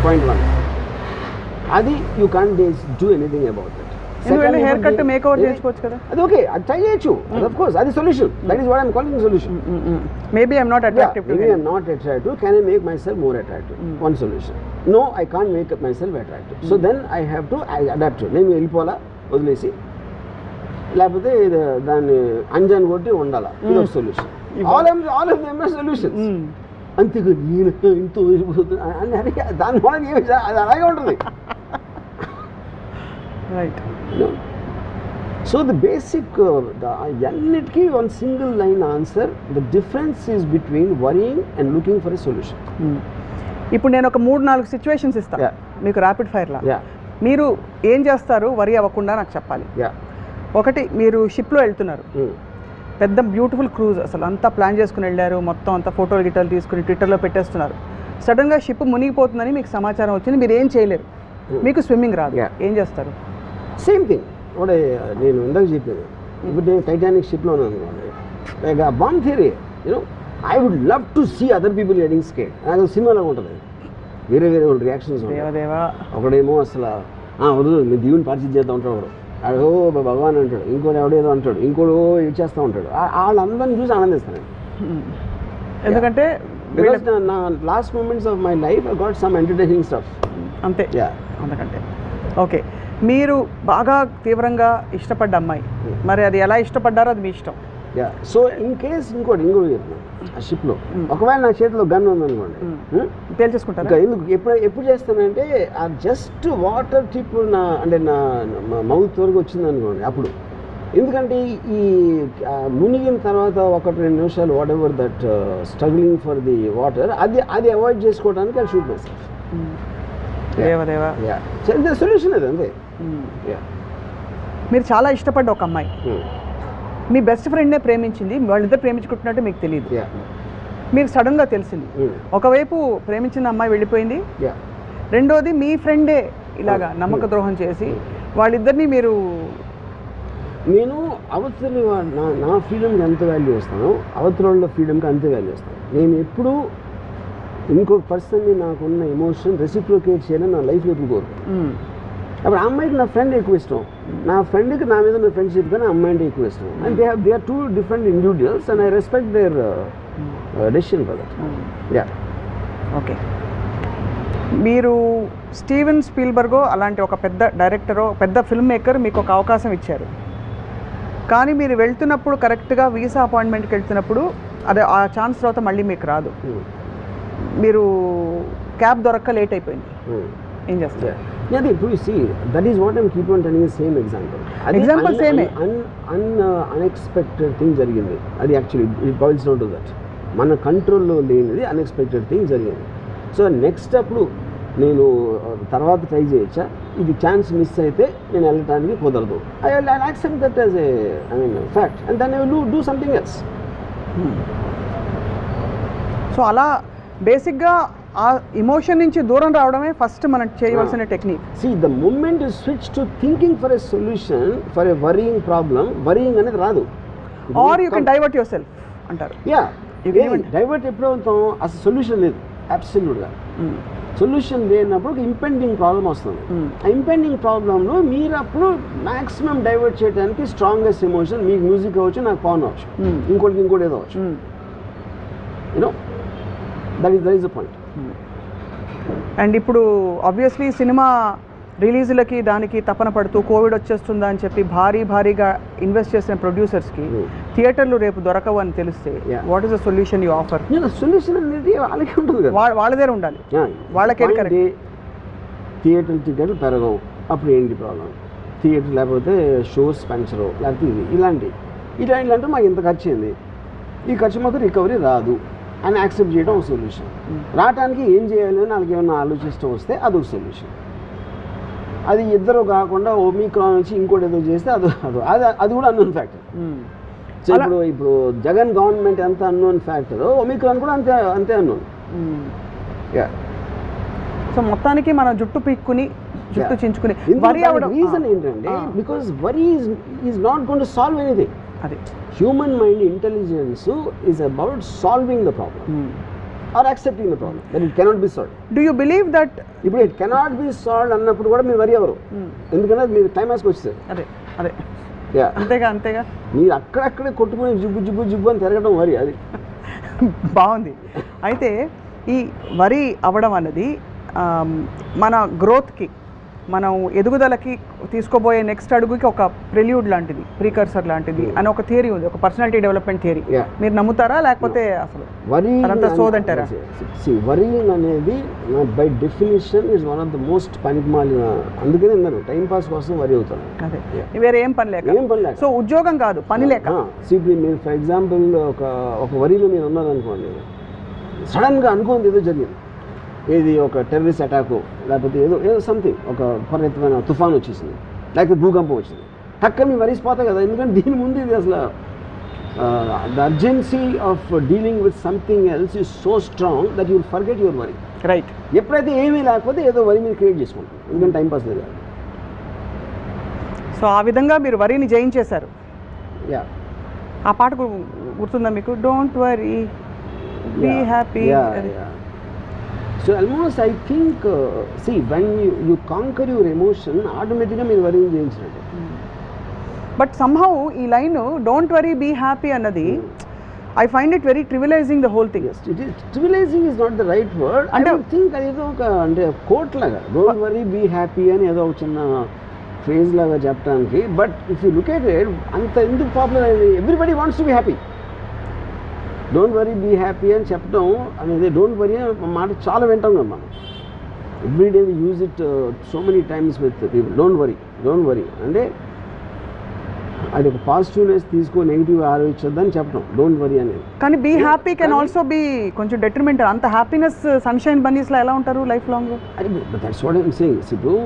B: Point 1, అది you can't do anything about it.
A: Hair cut make over చేసుకోవచ్చు కదా,
B: అది ఓకే, అది ట్రై చేయొచ్చు, ఆఫ్ కోర్స్ అది solution. That is what I'm calling solution.
A: Maybe I'm not attractive to him.
B: Maybe I'm not attractive. Can I make myself more attractive? One solution. No, I can't make myself attractive. So then I have to adapt. నేను వెళ్ళిపోవాలా, వదిలేసి, లేకపోతే దాన్ని అంజాన్ కొట్టి ఉండాలా, ఇది ఒక solution. All of them are solutions. అంతేగా నేను ఇంత వదిలిపోతున్నా అని అదే దాని వల్ల అది అలాగే ఉంటుంది.
A: రైట్.
B: సో ద బేసిక్ అన్నిటికీ one single line answer. The difference is between worrying and looking for a solution.
A: ఇప్పుడు నేను ఒక 3-4 సిచ్యువేషన్స్ ఇస్తాను మీకు ర్యాపిడ్ ఫైర్లా. మీరు ఏం చేస్తారు వరి అవ్వకుండా నాకు చెప్పాలి. ఒకటి, మీరు షిప్లో వెళ్తున్నారు, పెద్ద బ్యూటిఫుల్ క్రూజ్, అసలు అంతా ప్లాన్ చేసుకుని వెళ్ళారు, మొత్తం అంతా ఫోటోలు గిటోలు తీసుకుని ట్విట్టర్లో పెట్టేస్తున్నారు. సడన్గా షిప్ మునిగిపోతుందని మీకు సమాచారం వచ్చింది, మీరు ఏం చేయలేరు, మీకు స్విమ్మింగ్ రాదు, ఏం చేస్తారు?
B: సేమ్ థింగ్ కూడా నేను ఇందాక చెప్పాను. ఇప్పుడు నేను టైటానిక్ షిప్లో ఉన్నాను అనుకోండి, లైక్ ఆ bomb theory, you know, I would love to see other people getting skate. నాకు సినిమాలో ఉంటుంది, వేరే వేరే వాళ్ళ రియాక్షన్స్ ఉంటాయి. ఒకడేమో అసలు వద్దు మీరు దేవుని పరిచయం చేస్తూ ఉంటాడు, అడో భగవాన్ అంటాడు, ఇంకోటి ఎవడేదో అంటాడు, ఇంకోటి ఇచ్చేస్తూ ఉంటాడు. వాళ్ళందరినీ చూసి ఆనందిస్తాను.
A: ఎందుకంటే
B: నా last moments of my life I got some entertaining stuff.
A: అంతే, అందుకంటే. ఓకే, మీరు బాగా తీవ్రంగా ఇష్టపడ్డ అమ్మాయి, మరి అది ఎలా ఇష్టపడ్డారో అది మీ ఇష్టం.
B: సో ఇన్ కేస్ ఇంకోటి చెప్తున్నాను, ఆ షిప్లో ఒకవేళ నా చేతిలో గన్ ఉందనుకోండి,
A: తేల్చేసుకుంటారు.
B: ఎందుకు ఎప్పుడు చేస్తానంటే ఆ జస్ట్ వాటర్ టిప్ అంటే నా మౌత్ వరకు వచ్చింది అనుకోండి అప్పుడు. ఎందుకంటే ఈ మునిగిన తర్వాత 1-2 నిమిషాలు what ever that struggling for the water, అది అవాయిడ్ చేసుకోవడానికి అది షూట్ చేస్తాను. సొల్యూషన్ అది అంతే.
A: మీరు చాలా ఇష్టపడ్డ ఒక అమ్మాయి మీ బెస్ట్ ఫ్రెండ్నే ప్రేమించింది, వాళ్ళిద్దరు ప్రేమించుకుంటున్నట్టు మీకు తెలియదు, మీకు సడన్గా తెలిసింది. ఒకవైపు ప్రేమించిన అమ్మాయి వెళ్ళిపోయింది, రెండోది మీ ఫ్రెండే ఇలాగా నమ్మక ద్రోహం చేసి వాళ్ళిద్దరినీ మీరు.
B: నేను అవతలి నా ఫ్రీడమ్కి ఎంత వాల్యూ ఇస్తాను, అవతల వాళ్ళ ఫ్రీడమ్కి అంతే వాల్యూ ఇస్తాను. నేను ఎప్పుడూ ఇంకొక పర్సన్ని నాకున్న ఎమోషన్ రెసిప్రోకేట్ చేయాలని నా లైఫ్లో ఎప్పుడు కోరు. అప్పుడు ఆ అమ్మాయికి నా ఫ్రెండ్ ఎక్కువ ఇష్టం, నా ఫ్రెండ్కి నా మీద ఉన్న ఫ్రెండ్షిప్ కానీ అమ్మాయి అంటే ఎక్కువ ఇష్టం. And they are 2 different individuals and I respect their decision for that.
A: Okay, మీరు స్టీవెన్ స్పీల్బర్గో అలాంటి ఒక పెద్ద డైరెక్టరో పెద్ద ఫిల్మ్ మేకర్ మీకు ఒక అవకాశం ఇచ్చారు, కానీ మీరు వెళ్తున్నప్పుడు కరెక్ట్గా వీసా అపాయింట్మెంట్కి వెళ్తున్నప్పుడు అదే ఆ ఛాన్స్ తర్వాత మళ్ళీ మీకు రాదు, మీరు క్యాబ్ దొరక్క లేట్ అయిపోయింది, ఏం చేస్తారు?
B: ఇప్పుడు that is what I'm keep on telling. Same example
A: సేమే
B: అన్ఎక్స్పెక్టెడ్ థింగ్ జరిగింది. అది actually it boils down to that. మన కంట్రోల్లో లేనిది అన్ఎక్స్పెక్టెడ్ థింగ్ జరిగింది. సో నెక్స్ట్ అప్పుడు నేను తర్వాత ట్రై చేయొచ్చా, ఇది ఛాన్స్ మిస్ అయితే నేను వెళ్ళటానికి కుదరదు, I accept that as fact and then I will do something else.
A: So అలా బేసిక్గా ఆ ఎమోషన్ నుంచి దూరం రావడమే ఫస్ట్ మనం చేయవలసిన technique.
B: See, the moment you switch to thinking for a solution for a worrying problem, worrying అనేది రాదు.
A: Or you can divert yourself అంటారు.
B: డైవర్ట్ ఎప్పుడు అవుతాం, అసలు సొల్యూషన్ లేదు అబ్సల్యూట్గా. సొల్యూషన్ లేనప్పుడు ఇంపెండింగ్ ప్రాబ్లం వస్తుంది. ఆ ఇంపెండింగ్ ప్రాబ్లంలో మీరు అప్పుడు మ్యాక్సిమం డైవర్ట్ చేయడానికి స్ట్రాంగెస్ట్ ఎమోషన్, మీకు మ్యూజిక్ అవ్వచ్చు, నాకు పవన్ అవ్వచ్చు, ఇంకోటి ఏదో అవ్వచ్చు. You know that is the point.
A: And ఇప్పుడు ఆబ్వియస్లీ సినిమా రిలీజులకి దానికి తపన పడుతూ కోవిడ్ వచ్చేస్తుందా అని చెప్పి భారీగా ఇన్వెస్ట్ చేసిన ప్రొడ్యూసర్స్కి థియేటర్లు రేపు దొరకవు అని తెలిస్తే what is the solution you offer?
B: Solution అనేది వాళ్ళకి ఉంటుంది కదా,
A: వాళ్ళదే ఉండాలి, వాళ్ళకే.
B: థియేటర్ టికెట్లు పెరగవు, అప్పుడు ఏంటి ప్రాబ్లం? థియేటర్ లేకపోతే షోస్ పెంచరు, లేకపోతే ఇలాంటి మాకు ఇంత ఖర్చు అయింది, ఈ ఖర్చు మాకు రికవరీ రాదు, అని యాక్సెప్ట్ చేయడం ఒక సొల్యూషన్. రావటానికి ఏం చేయాలి అని వాళ్ళకి ఏమన్నా ఆలోచిస్తూ వస్తే అదొక సొల్యూషన్. అది ఇద్దరు కాకుండా ఒమిక్రాన్ నుంచి ఇంకోటి ఏదో చేస్తే అది కూడా అన్నోన్ ఫ్యాక్టర్. సో ఇప్పుడు జగన్ గవర్నమెంట్ ఎంత అన్నోన్ ఫ్యాక్టర్, ఒమిక్రాన్ కూడా అంతే అన్నోన్.
A: సో మొత్తానికి మనం జుట్టు పీక్కుని జుట్టు చించుకుని
B: రీజన్ ఏంటంటే because worry is not going to solve anything.
A: అదే
B: human mind intelligence is about solving the problem or accepting the problem that it cannot be solved.
A: Do you believe that
B: ఇప్పుడు it cannot be solved అన్నప్పుడు కూడా మీరు వరి అవ్వరు, ఎందుకంటే మీరు క్లైమాక్స్కి వచ్చేసారు.
A: అదే అంతేగా
B: మీరు అక్కడక్కడే కొట్టుకుని జుబ్బు అని తిరగడం వరి. అది
A: బాగుంది. అయితే ఈ వరి అవ్వడం అన్నది మన గ్రోత్కి, మనం ఎదుగుదలకి తీసుకోబోయే నెక్స్ట్ అడుగుకి ఒక ప్రిల్యూడ్ లాంటిది, ప్రీకర్సర్ లాంటిది అని ఒక థియరీ ఉంది, ఒక పర్సనాలిటీ డెవలప్మెంట్ థియరీ. మీరు నమ్ముతారా లేకపోతే అసలు అదంతా సోదంటారా?
B: వరీయింగ్ అనేది by definition is one of the most పనికిమాలిన. అందుకనే నేను టైం పాస్ కోసం వరి అవుతాను.
A: అదే వేరే ఏం పని లేక. సో ఉద్యోగం కాదు, పని లేక.
B: మీరు ఫర్ ఎగ్జాంపుల్ ఒక వరిలో మీరు ఉన్నారనుకోండి, సడన్గా అనుకోండి ఏదో జరిగింది, ఏది ఒక టెర్రరిస్ట్ అటాకు లేకపోతే ఏదో సంథింగ్, ఒక విపరీతమైన తుఫాన్ వచ్చేసింది లేకపోతే భూకంపం వచ్చింది, టక్క మీ వరిసిపోతాయి కదా. ఎందుకంటే దీని ముందు ఇది అసలు the urgency of dealing with something else is so strong that you will forget your worry.
A: Right.
B: ఎప్పుడైతే ఏమీ లేకపోతే ఏదో వరి మీరు క్రియేట్ చేసుకుంటాం, ఎందుకంటే టైంపాస్ లేదు.
A: సో ఆ విధంగా మీరు వరిని జయించేశారు.
B: యా,
A: ఆ పాట గుర్తుందా మీకు? Don't worry be happy.
B: So almost I think see when you conquer your emotion, automatically మీరు వరి చేయించినట్టు.
A: బట్ somehow ఈ line don't worry be happy అన్నది I find it very trivializing the whole thing.
B: Yes, it is trivializing is not the right word. I don't think అదేదో ఒక అంటే coat లాగా don't worry be happy అని ఏదో ఒక చిన్న ఫ్రేజ్ లాగా చెప్పడానికి. But if you look at it, అంత ఎందుకు పాపులర్ అయింది? Everybody wants to be happy. Don't worry be happy అని చెప్పడం అనేది, డోంట్ వరీ మాట చాలా వింటాం కదా మనం. Every day we use it so many times with people. Don't worry అంటే అది ఒక పాజిటివ్నెస్ తీసుకో, నెగిటివ్ ఆలోచించొద్దని చెప్పడం డోంట్ వరీ అనేది.
A: కానీ be happy can also be కొంచెం డెట్రిమెంటల్. అంత హ్యాపీనెస్ సన్షైన్ బన్నీస్లో ఎలా ఉంటారు లైఫ్ లాంగ్?
B: అది దట్స్ వాట్ ఐఎమ్ సేయింగ్. ఇప్పుడు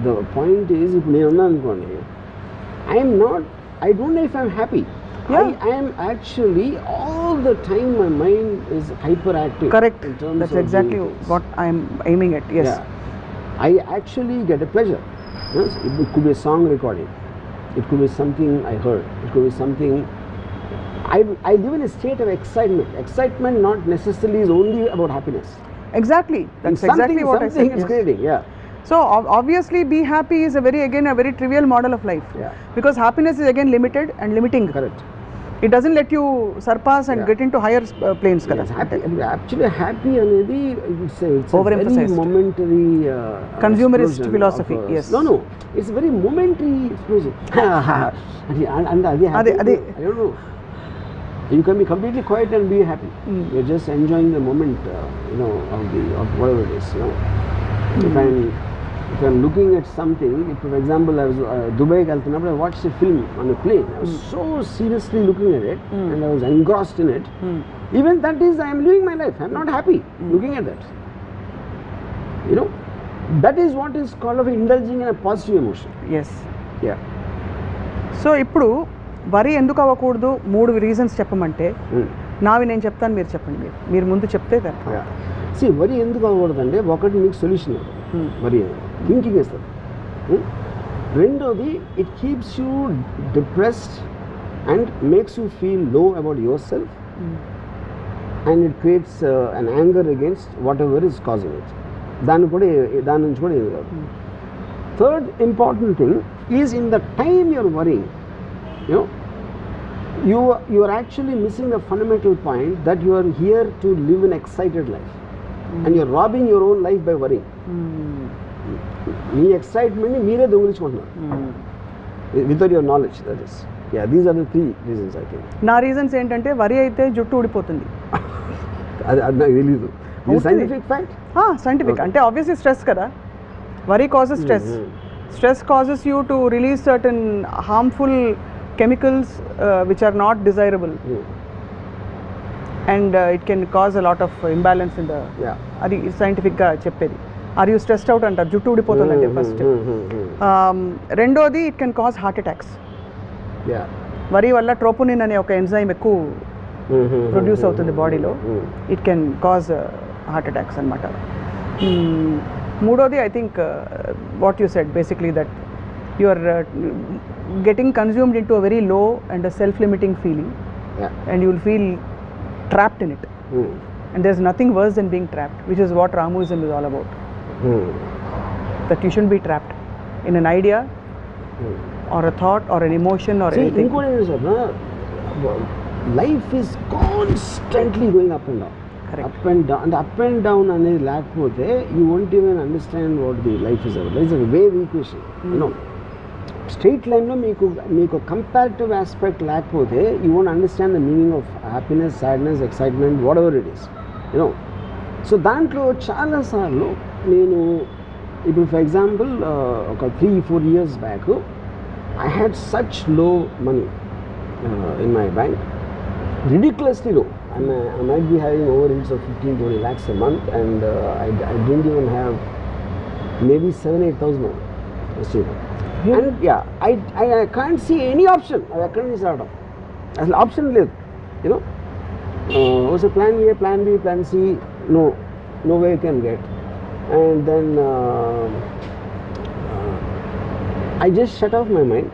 B: ద పాయింట్ ఈజ్, ఇప్పుడు నేను ఉన్నాను అనుకోండి, I don't know if I'm happy. I am actually all the time my mind is hyperactive.
A: Correct. That's exactly what I am aiming at. Yes.
B: Yeah. I actually get a pleasure. Yes? It could be a song recording. It could be something I heard. It could be something. I live in a state of excitement. Excitement not necessarily is only about happiness.
A: Exactly. That's exactly what I said.
B: Something is creating. Yeah.
A: So obviously be happy is a very trivial model of life.
B: Yeah.
A: Because happiness is again limited and limiting.
B: Correct.
A: It doesn't let you surpass and get into higher planes kada.
B: Actually happy anedi it's
A: overemphasized,
B: very momentary
A: consumerist philosophy. Yes.
B: No, it's very momentary explosion. And adi I don't know, you can be completely quiet and be happy. You're just enjoying the moment, of whatever it is, If I'm looking at something, if for example I was Dubai వెళ్తున్నప్పుడు, I watched a film on a plane. I was so seriously looking at it and I was engrossed in it. Even that is, I am living my life. I'm not happy looking at that. That is what is called of indulging in a positive emotion.
A: Yes.
B: Yeah.
A: So ఇప్పుడు వరి ఎందుకు అవ్వకూడదు 3 reasons చెప్పమంటే నావి నేను చెప్తాను, మీరు చెప్పండి. మీరు ముందు చెప్తే
B: వరి ఎందుకు అవ్వకూడదంటే, ఒకటి మీకు సొల్యూషన్ వరి థింకింగ్ ఇస్తుంది. రెండోది, it keeps you depressed and makes you feel low about your self and it creates an anger against whatever is causing it. దాని నుంచి కూడా ఇది కాదు. Third important thing is in the time your worrying, you are actually missing the fundamental point that you are here to live an excited life. And you are robbing your own life by worrying. మీ ఎక్సైట్మెంట్ని మీరే దొంగిలించుకుంటున్నారు without your knowledge. That is these are the 3 reasons I think.
A: నా reasons ఏంటంటే, worry అయితే జుట్టు ఊడిపోతుంది.
B: అది నాకు తెలీదు. Scientific fact.
A: సైంటిఫిక్ అంటే ఆబ్వియస్లీ స్ట్రెస్ కదా. Worry causes stress. Stress causes you to release certain harmful chemicals which are not desirable. And it can cause a lot of imbalance in the, అది సైంటిఫిక్గా చెప్పేది. ఆర్ యూ స్ట్రెస్డ్ అవుట్ అంటారు, జుట్టు ఊడిపోతుందంటే first. రెండోది it can cause heart attacks. వరి వల్ల troponin అనే ఒక ఎంజైమ్ ఎక్కువ ప్రొడ్యూస్ అవుతుంది బాడీలో, it can cause heart attacks అనమాట. మూడోది I think what you said basically that you are getting consumed into a very low and a self limiting feeling, and you will feel trapped in it, and there's nothing worse than being trapped, which is what Ramuism is all about. That you shouldn't be trapped in an idea or a thought or an emotion or anything.
B: Life is constantly going up and down.
A: Correct.
B: Up and down అనేది లేకపోతే you won't even understand what the life is about. It's a wave equation, you know. Straight లైన్లో మీకు comparative aspect లేకపోతే you won't understand the meaning of happiness, sadness, excitement, whatever it is, you know. So దాంట్లో చాలాసార్లు నేను ఇప్పుడు for example ఒక 3-4 years back I had such low money in my bank, ridiculously low. I might be having overheads of 15-20 lakhs a month, and I didn't even have maybe 7,000-8,000 still. And yeah, I can't see any option. I can't see out of అసలు option లేదు, you know. was a plan A, plan B, plan C, no way you can get. And then I just shut off my mind.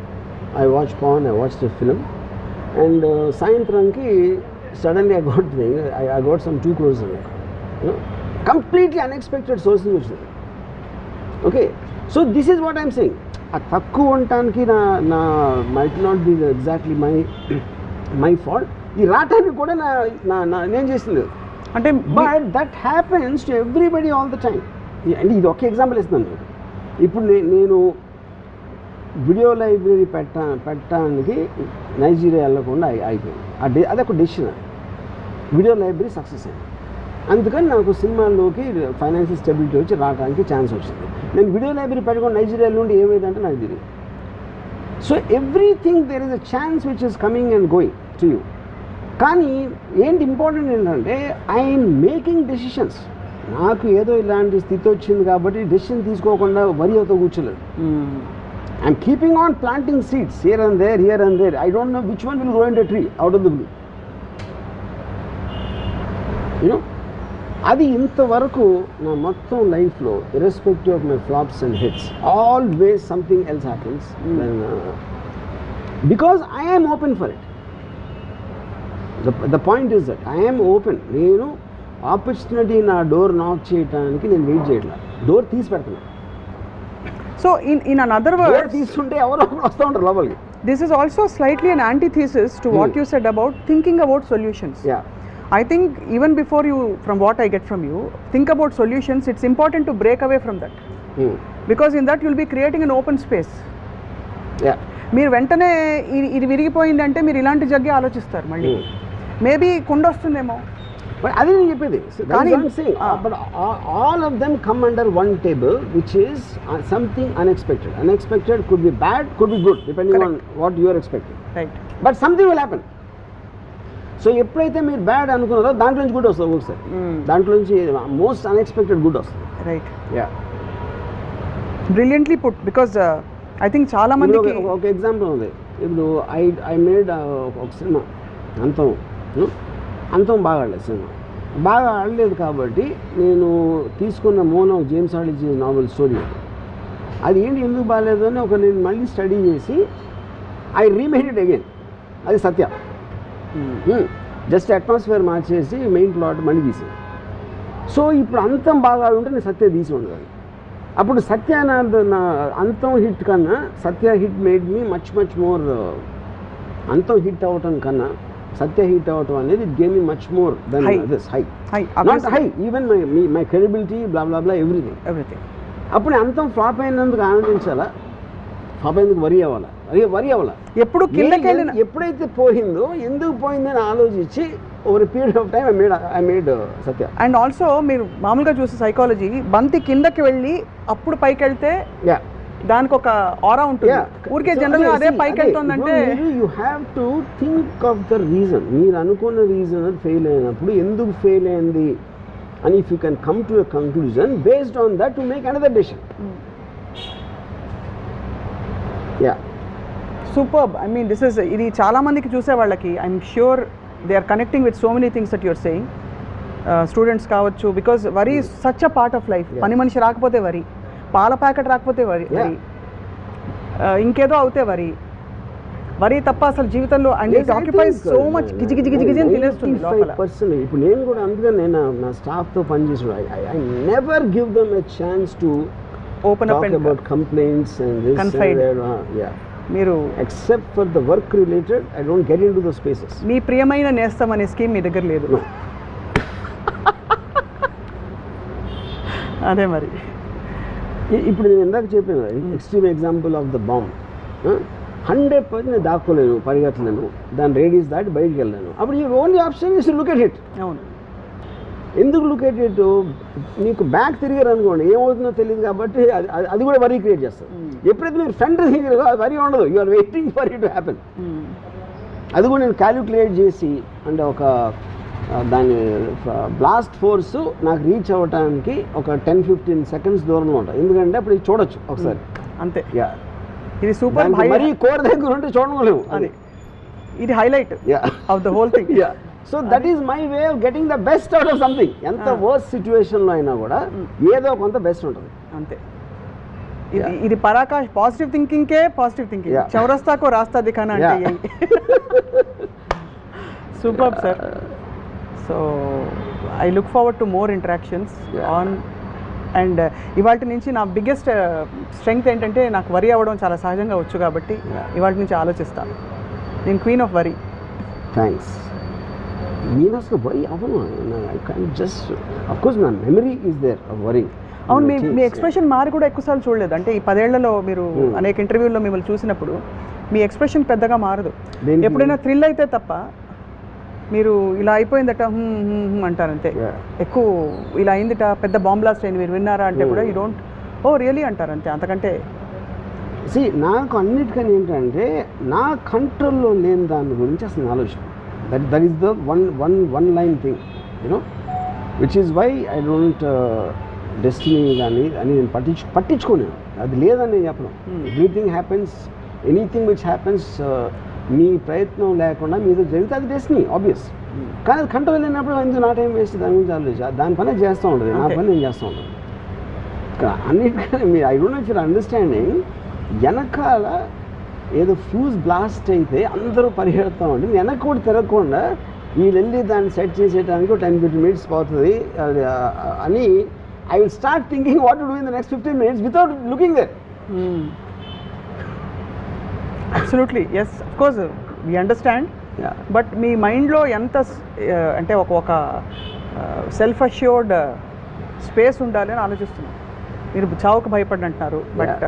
B: I watched porn, I watched a film, and సాయంత్రంకి suddenly I got thing, I got some 2 crores in it, you know, completely unexpected sources వచ్చింది. Okay, so this is what I'm saying. ఆ తక్కువ ఉండటానికి నా might not be exactly my fault. ఈ రావటానికి కూడా నేను చేసింది
A: అంటే,
B: but that happens to everybody all the time. అంటే ఇది ఒక ఎగ్జాంపుల్ ఇస్తున్నాను. ఇప్పుడు నేను వీడియో లైబ్రరీ పెట్టడానికి నైజీరియా వెళ్ళకుండా అయిపోయింది. అదొక డెసిషన్. వీడియో లైబ్రరీ సక్సెస్ అయింది. అందుకని నాకు సినిమాల్లోకి ఫైనాన్షియల్ స్టెబిలిటీ వచ్చి రావడానికి ఛాన్స్ వచ్చింది. నేను వీడియో లైబ్రరీ పెట్టుకుని నైజీరియా నుండి ఏమైందంటే నాకు తెలియదు. So everything there is a chance which is coming and going to you. కానీ ఏంటి ఇంపార్టెంట్ ఏంటంటే ఐఎమ్ మేకింగ్ డెసిషన్స్. నాకు ఏదో ఇలాంటి స్థితి వచ్చింది కాబట్టి డెసిషన్ తీసుకోకుండా వరి అవుతూ కూర్చోలేదు. I'm keeping on planting seeds here and there. I don't know which one will grow in a tree out of the blue, you know. అది ఇంతవరకు నా మొత్తం లైఫ్లో irrespective of my flops and hits always something else happens because I am open for it. The point is that I am open. నేను opportunity నా door knock చేయడానికి నేను wait చేయట్లేదు, డోర్ తీసి పెడుతున్నాను.
A: సో ఇన్ అనదర్ వర్డ్
B: తీసుకుంటే ఎవరో వస్తూ ఉంటారు లోపలికి.
A: This is also slightly an antithesis to what you said about thinking about solutions. I think even before you, from what I get from you, think about solutions, it's important to break away from that. Because in that you'll be creating an open space. మీరు వెంటనే ఇది విరిగిపోయిందంటే మీరు ఇలాంటి జగ్గే ఆలోచిస్తారు మళ్ళీ. Maybe కుండ వస్తుందేమో,
B: but అది నేను చెప్పేది. But all of them come under one table which is something unexpected. Unexpected could be bad, could be good, depending on what you are expecting.
A: Right,
B: but something will happen. So ఎప్పుడైతే మీరు bad అనుకున్నారో దాంట్లో నుంచి good వస్తుంది ఒకసారి. దాంట్లో నుంచి most unexpected good వస్తుంది.
A: Right, yeah, brilliantly put. Because I think చాలా మందికి
B: ఒక ఎగ్జాంపుల్ ఉంది. ఇప్పుడు ఐ మేడ్ ఒక సినిమా అంతం బాగా ఆడలేదు. సినిమా బాగా ఆడలేదు కాబట్టి నేను తీసుకున్న మోనో జేమ్స్ హార్డీ నావెల్ స్టోరీ అది ఏంటి ఎందుకు బాగాలేదు అని నేను మళ్ళీ స్టడీ చేసి ఐ రీమేడ్ ఇట్ అగైన్. అది సత్య. జస్ట్ అట్మాస్ఫియర్ మార్చేసి మెయిన్ ప్లాట్ మళ్ళీ తీసాను. సో ఇప్పుడు అంతం బాగా ఉంటే నేను సత్య తీసి ఉండదు. అప్పుడు సత్య నా అంతం హిట్ కన్నా Satya hit made me much more. Antham hit అవ్వటం కన్నా సత్య హిట్ అవ్వటం అనేది it gave me much more than this high. Not high, even my credibility, blah blah blah, everything. అప్పుడు అంతం ఫ్లాప్ అయినందుకు ఆనందించాలా, ఫ్లాప్ అయినందుకు వరి అవ్వాలా? ఎప్పుడు ఎప్పుడైతే పోయిందో ఎందుకు పోయిందని ఆలోచించి over period of time I made Satya.
A: And also మీరు మామూలుగా చూసే సైకాలజీ, బంతి కిందకి వెళ్ళి అప్పుడు పైకి వెళ్తే దానికి ఒక ఆరా ఉంటుంది. ఊరికే జనరల్గా అదే పైకి వెళ్తుందంటే
B: you have to think of the reason. మీరు అనుకున్న రీజన్ ఫెయిల్ అయినప్పుడు ఎందుకు ఫెయిల్ అయింది అని if you can come to a conclusion based on that to make another decision. Yeah
A: superb. I mean this is ఇది చాలా మందికి చూసే వాళ్ళకి I'm sure they are connecting with so many things that you're saying. Students కావచ్చు, because worry is such a part of life. పని మనిషి రాకపోతే వరి, పాల ప్యాకెట్ రాకపోతే వరి, ఇంకేదో అవుతే వరి తప్ప అసలు జీవితంలో and it occupies so much గిజి గిజి గిజి గిజి అని తినేస్తుంది లోపల.
B: ఇప్పుడు నేను కూడా అందుకని నేను నా స్టాఫ్తో పనిచేసి I never give them a chance to
A: open up and
B: about complaints and this
A: confide. మీరు
B: except for the work related I don't get into the spaces.
A: మీ ప్రియమైన నేస్తం అనే స్కీమ్ మీ దగ్గర లేదు. అదే మరి
B: ఇప్పుడు నేను ఇందాక చెప్పాను extreme example of the bomb. 100% నేను దాక్కోలేను, పరిగెత్తలేను, దాని రేడియస్ దాటి బయటికి వెళ్ళాను. అప్పుడు ఈ only option is look at it.
A: అవును.
B: ఎందుకు లుక్ ఎట్ ఇట్? నీకు బ్యాక్ తిరిగారు అనుకోండి ఏమవుతుందో తెలియదు కాబట్టి అది కూడా వరీ క్రియేట్ చేస్తుంది. ఎప్పుడైతే మీరు ఫ్రంట్ తిరిగారో అది వరీ ఉండదు, you are waiting for it to happen. అది కూడా నేను క్యాలిక్యులేట్ చేసి అంటే ఒక దాని బ్లాస్ట్ ఫోర్స్ నాకు రీచ్ అవ్వడానికి ఒక 10-15 సెకండ్స్ దూరంలో ఉంటుంది. ఎందుకంటే అప్పుడు ఇది చూడొచ్చు ఒకసారి
A: అంతే. ఇది సూపర్.
B: మరీ కోర్ దగ్గర ఉంటే చూడలేము.
A: అది ఇది highlight of the whole thing.
B: So that is my way of getting the best out of something. ఎంత వర్స్ట్ సిచ్యువేషన్లో అయినా కూడా ఏదో కొంత బెస్ట్ ఉంటుంది
A: అంతే. ఇది పరాకాష్ పాజిటివ్ థింకింగ్కే పాజిటివ్ థింకింగ్. చౌరస్తాకో రాస్తా దిఖానా అంటే super sir. So I look forward to more interactions on and ఇవాళ నుంచి నా బిగ్గెస్ట్ స్ట్రెంగ్త్ ఏంటంటే నాకు వరి అవ్వడం చాలా సహజంగా వచ్చు కాబట్టి ఇవాళ నుంచి ఆలోచిస్తాను. నేను క్వీన్ ఆఫ్ వరి.
B: థ్యాంక్స్. నేను అసలు వరి అవ్వను. I can just of course నా memory is there of worry.
A: అవును. మీ ఎక్స్ప్రెషన్ మారి కూడా ఎక్కువసార్లు చూడలేదు. అంటే ఈ 10 ఏళ్లలో మీరు అనేక ఇంటర్వ్యూల్లో మిమ్మల్ని చూసినప్పుడు మీ ఎక్స్ప్రెషన్ పెద్దగా మారదు. ఎప్పుడైనా థ్రిల్ అయితే తప్ప మీరు ఇలా అయిపోయిందట అంటారంతే. ఎక్కువ ఇలా అయిందిట, పెద్ద బాంబ్ బ్లాస్ట్ అయింది, మీరు విన్నారా అంటే కూడా యూ డోంట్ ఓ రియలీ అంటారంతే. అంతకంటే
B: నాకు అన్నిటికని ఏంటంటే నా కంట్రోల్లో లేని దాని గురించి అసలు ఆలోచన. That is the one line thing you know which is why I don't destiny కానీ అని నేను పట్టించుకోలేను. అది లేదని నేను చెప్పను. Everything happens, anything which happens మీ ప్రయత్నం లేకుండా మీతో జరిగితే అది డెస్టినీ ఆబ్వియస్. కానీ అది కంట్రోల్ లేనప్పుడు ఎందుకు నా టైం వేస్ట్ దాని గురించి ఆలోచించి దాని పని చేస్తూ ఉంటుంది, నా పని నేను చేస్తూ ఉంటాను. అన్నిటికన్నా మీరు I don't know if you're understanding వెనకాల ఏదో ఫ్యూజ్ బ్లాస్ట్ అయితే అందరూ పరిగెడుతూ ఉంటే వెనక్కి కూడా తిరగకుండా వీళ్ళు వెళ్ళి దాన్ని సెట్ చేసేయడానికి 10-15 minutes పోతుంది అని I will start thinking what to do in the next 15 minutes without looking that.
A: Absolutely yes, of course we understand. But మీ మైండ్లో ఎంత అంటే ఒక సెల్ఫ్ అష్యూర్డ్ స్పేస్ ఉండాలి అని ఆలోచిస్తున్నాను. మీరు చావుకు భయపడి అంటున్నారు, బట్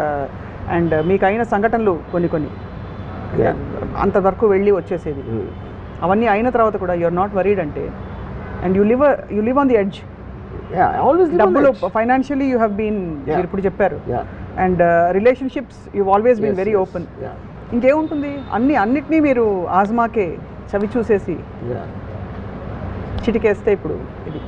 A: అండ్ మీకు అయిన సంఘటనలు కొన్ని అంతవరకు వెళ్ళి వచ్చేసేది అవన్నీ అయిన తర్వాత కూడా యూఆర్ నాట్ వరీడ్ అంటే and you live on the edge. డబ్బులు ఫైనాన్షియలీ యూ హ్యావ్ బీన్, మీరు ఇప్పుడు చెప్పారు, and relationships you always been very open. ఇంకేముంటుంది, అన్నిటినీ మీరు ఆజ్మాకే చవి చూసేసి చిటికేస్తే ఇప్పుడు ఇది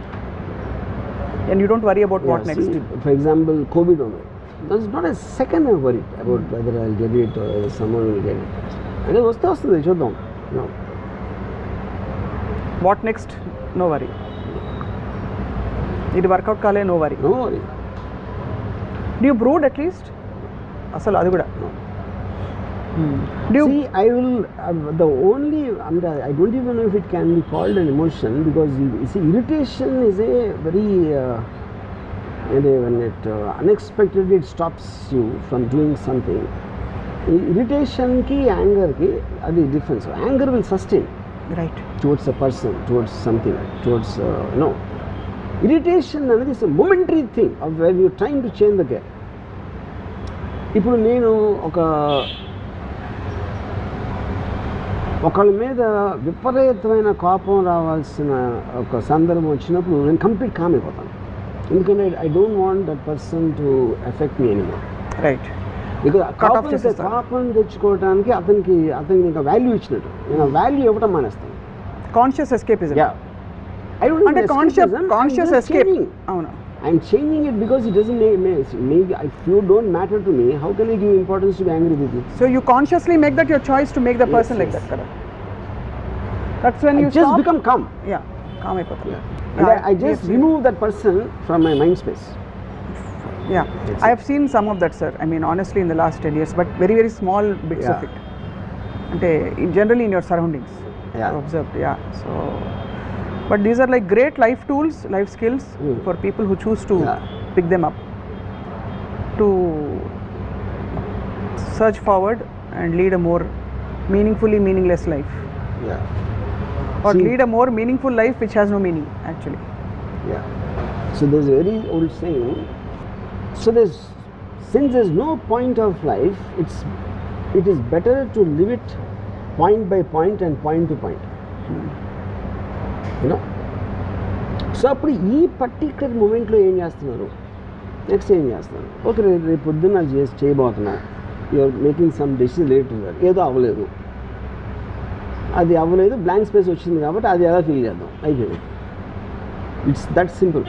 A: and you don't worry about what next.
B: For example Covid ఉంది, that's not a second I worry about whether I get it or someone will get it. అంటే వస్తుంది చూద్దాం.
A: What next, no worry. ఇది వర్కౌట్ కాలే, no worry. Do you brood at least అసలు అది కూడా?
B: See, I will, the only, I don't even know if it can be called an emotion, because you see, irritation is a very, when it unexpectedly it stops you from doing something. Irritation ki, anger ki, adi difference. Anger will sustain.
A: Right.
B: Towards a person, towards something, towards, irritation అనేది is a momentary thing of when you're trying to change the gear. ఇప్పుడు నేను ఒకళ్ళ మీద విపరీతమైన కోపం రావాల్సిన ఒక సందర్భం వచ్చినప్పుడు నేను కంప్లీట్ కామ్ అయిపోతాను. ఎందుకంటే I don't want that person to effect me anymore.
A: Right.
B: Because
A: Cut off చేసేస్తారు.
B: కాపం తెచ్చుకోవడానికి అతనికి ఇంకా వాల్యూ ఇచ్చినట్టు. నేను వాల్యూ ఇవ్వటం మానేస్తాను.
A: Conscious escapism.
B: I don't
A: అంటే
B: need
A: conscious
B: escapism. I'm just
A: escape.
B: changing.
A: అవును.
B: I'm changing it because it doesn't make if you don't matter to me, how can I give importance to be angry with you?
A: So you consciously make that your choice to make the person like that, correct? That's when you
B: just
A: stop.
B: become calm.
A: Yeah, calm అయిపోతుంది.
B: And I just remove that person from my mind space.
A: Yeah, I have seen some of that, sir. I mean, honestly, in the last 10 years, but very, very small bits of it. And generally in your surroundings, I've observed. Yeah, so, but these are like great life tools, life skills for people who choose to pick them up, to search forward and lead a more meaningfully meaningless life. Or lead a more meaningful life which has no meaning, actually.
B: So there's a very old saying. So since there's no point of life, it is better to live it point by point and point to point. You know. So అప్పుడు ఈ particular మూమెంట్లో ఏం చేస్తున్నారు, next ఏం చేస్తున్నారు, okay రేపు పొద్దున్న చేయబోతున్నా, you're making some decision related, ఏదో అవ్వలేదు, అది అవ్వలేదు, బ్లాంక్ స్పేస్ వచ్చింది కాబట్టి అది ఎలా ఫీల్ చేద్దాం, అయిపోయింది. It's that simple.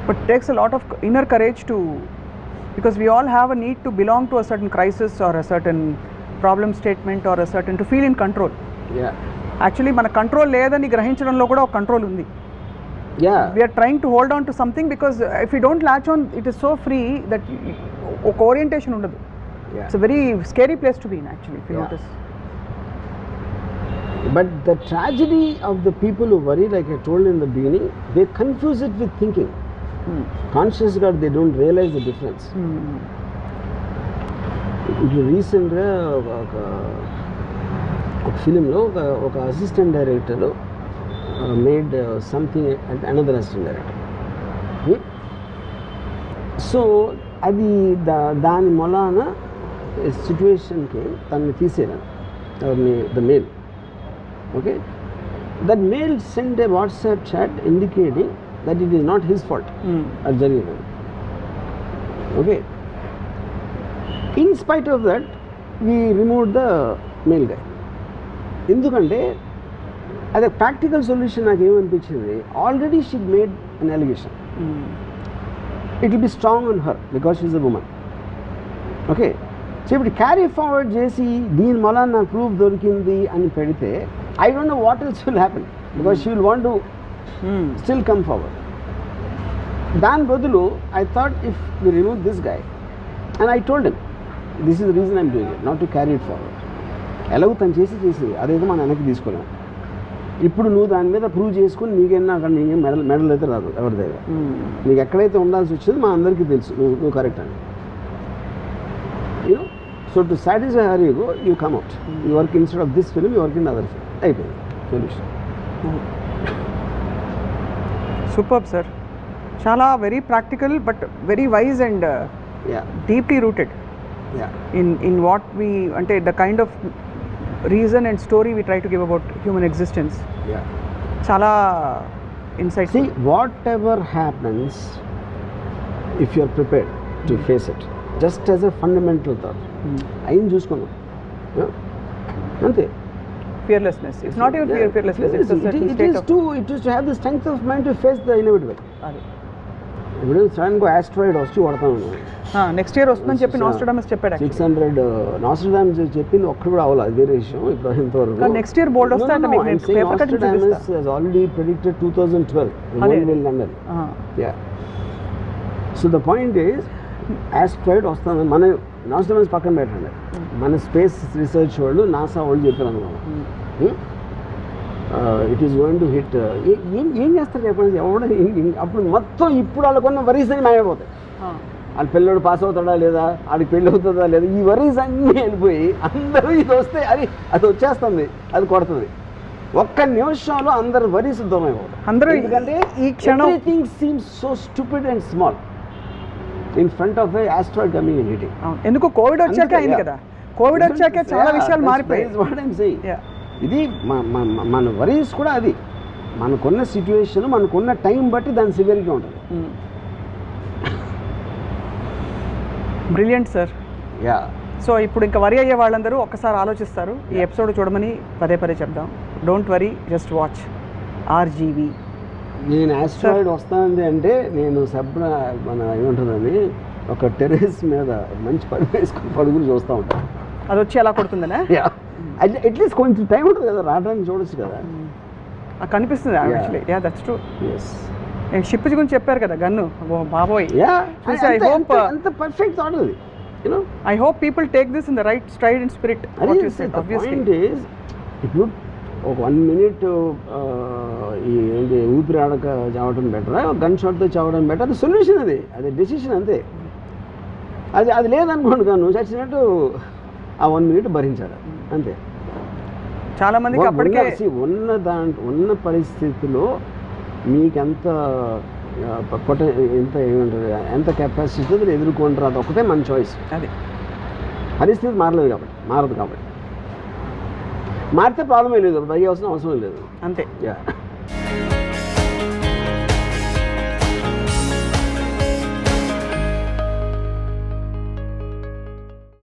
A: But it takes a lot of inner courage to, because we all have a need to belong to a certain crisis or a certain problem statement or a certain, to feel in control. Actually మన control లేదని గ్రహించడంలో కూడా ఒక control ఉంది. We are trying to hold on to something because if you don't latch on, it is so free that ఒక orientation ఉండదు. It's a very scary place to be in, actually, if you notice.
B: But the tragedy of the people who worry, like I told in the beginning, they confuse it with thinking. Consciously they don't realize the difference. ఇప్పుడు రీసెంట్గా ఒక ఫిలింలో ఒక assistant director made something and another assistant director. So అది దాని మొలాన సిచ్యువేషన్కి తనని తీసేయాలి, the male. Okay, that male send a WhatsApp chat indicating that it is not his fault అది జరిగింది. Okay, in spite of that we remove the male guy. ఎందుకంటే అది ప్రాక్టికల్ సొల్యూషన్. నాకు ఏమనిపించింది, already she made an allegation, it will be strong on her because she is a woman. Okay, so ఇప్పుడు carry forward చేసి దీని వల్ల నాకు proof దొరికింది అని పెడితే I don't know what else will happen because she will want to still come forward. దాని బదులు I thought if we remove this guy, and I told him this is the reason I'm doing it, not to carry it forward. ఎలాగో తను చేసి అదేదో మనం వెనక్కి తీసుకోలేము. ఇప్పుడు నువ్వు దాని మీద ప్రూవ్ చేసుకుని నీకైనా అక్కడ నీకేం మెడల్ అయితే రాదు ఎవరి దగ్గర. నీకు ఎక్కడైతే ఉండాల్సి వచ్చింది మా అందరికీ తెలుసు నువ్వు కరెక్ట్ అని. You know, so to satisfy her you come out, you work instead of this film, you work in other film, అయిపోయింది సొల్యూషన్.
A: సూపర్ సార్, చాలా very practical but very wise and deeply rooted in what we, అంటే the kind of reason and story we try to give about human existence. చాలా insight.
B: See, whatever happens, if you are prepared to face it, just as a fundamental thought, అయ్యింది చూసుకున్నాం అంతే.
A: Fearlessness. It's not even fearlessness. It's a certain state of...
B: It is to have the strength of mind to face the inevitable. ఇప్పుడు sudden గా asteroid వచ్చి కొడతాను.
A: Next year వస్తుందని చెప్పి నాస్ట్రాడమస్ చెప్పాడు.
B: 600 నాస్ట్రాడమస్ చెప్పింది ఒక్కడు కూడా అవ్వాలి, అదే విషయం. ఇప్పుడు ఇంతవరకు
A: నెక్స్ట్ ఇయర్ బోర్డ్ వస్తే అంటే మీకు పేపర్ కట్ చూపిస్తా.
B: has already predicted 2012 the world will end. So the point is, asteroid వస్తుంది. మన నాస్ట్రాడమస్ పక్కన పెట్టండి, మన స్పేస్ రీసెర్చ్ వాళ్ళు నాసా వాళ్ళు చెప్పారు అనుకున్నాం it is going to hit. ఏం చేస్తారు చెప్పండి, ఎవడ అప్పుడు మొత్తం ఇప్పుడు వాళ్ళకున్న వరీస్ అని మాయపోతాయి. వాళ్ళ పిల్లడు పాస్ అవుతాడా లేదా, వాడికి పెళ్ళి అవుతుందా లేదా, ఈ వరీస్ అన్నీ వెళ్ళిపోయి అందరూ ఇది వస్తే అది వచ్చేస్తుంది, అది కొడుతుంది. ఒక్క నిమిషంలో అందరు వరీస్ దూరం అయిపోతారు. అందరూ ఎందుకంటే ఈ క్షణం everything seems so stupid and small in front of A asteroid coming and hitting.
A: ఎందుకు కోవిడ్ వచ్చాక అయింది కదా, కోవిడ్ వచ్చాక చాలా విషయాలు మారిపోయాయి.
B: ఇది మన వరీస్ కూడా అది మనకున్న సిచ్యువేషన్, మనకున్న టైం బట్టి దాని సివియరిటీ ఉంటుంది.
A: Brilliant sir.
B: యా.
A: సో ఇప్పుడు ఇంకా వరి అయ్యే వాళ్ళందరూ ఒక్కసారి ఆలోచిస్తారు, ఈ ఎపిసోడ్ చూడమని పదే చెప్దాం. Don't worry, just watch RGV.
B: నేను ఆస్ట్రాయిడ్ వస్తానంది అంటే నేను మన ఏముంటుందని ఒక టెర్రస్ మీద మంచి పడుగులు చూస్తూ ఉంటాను.
A: అది వచ్చి ఎలా కొడుతుందనే
B: అట్లీస్ట్ కొంచెం టైం ఉంటుంది కదా, రావడానికి చూడొచ్చు కదా.
A: కనిపిస్తుంది actually. Yeah, that's true.
B: Yes.
A: Ship గురించి చెప్పారు కదా, గన్ను. బాబోయ్,
B: అంత పర్ఫెక్ట్ థాట్ అది.
A: I hope people take this in the right stride and spirit.
B: ఇప్పుడు ఒక 1 minute ఏంటి ఊపిరి ఆడక చావడం బెటరా, గన్ షాట్తో చావడం బెటర్? అది సొల్యూషన్, అది డెసిషన్ అంతే. అది లేదనుకోండి, నువ్వు చచ్చినట్టు ఆ 1 minute భరించాలి అంతే.
A: చాలా మందికి అప్పటికే
B: ఉన్న పరిస్థితిలో మీకెంత ఏమంటారు, ఎంత కెపాసిటీ ఎదుర్కొంటారు, అది ఒకటే మన చాయిస్.
A: అది
B: పరిస్థితి మారదు కాబట్టి మారితే ప్రాబ్లం లేదు, భయ అవసరం లేదు అంతే.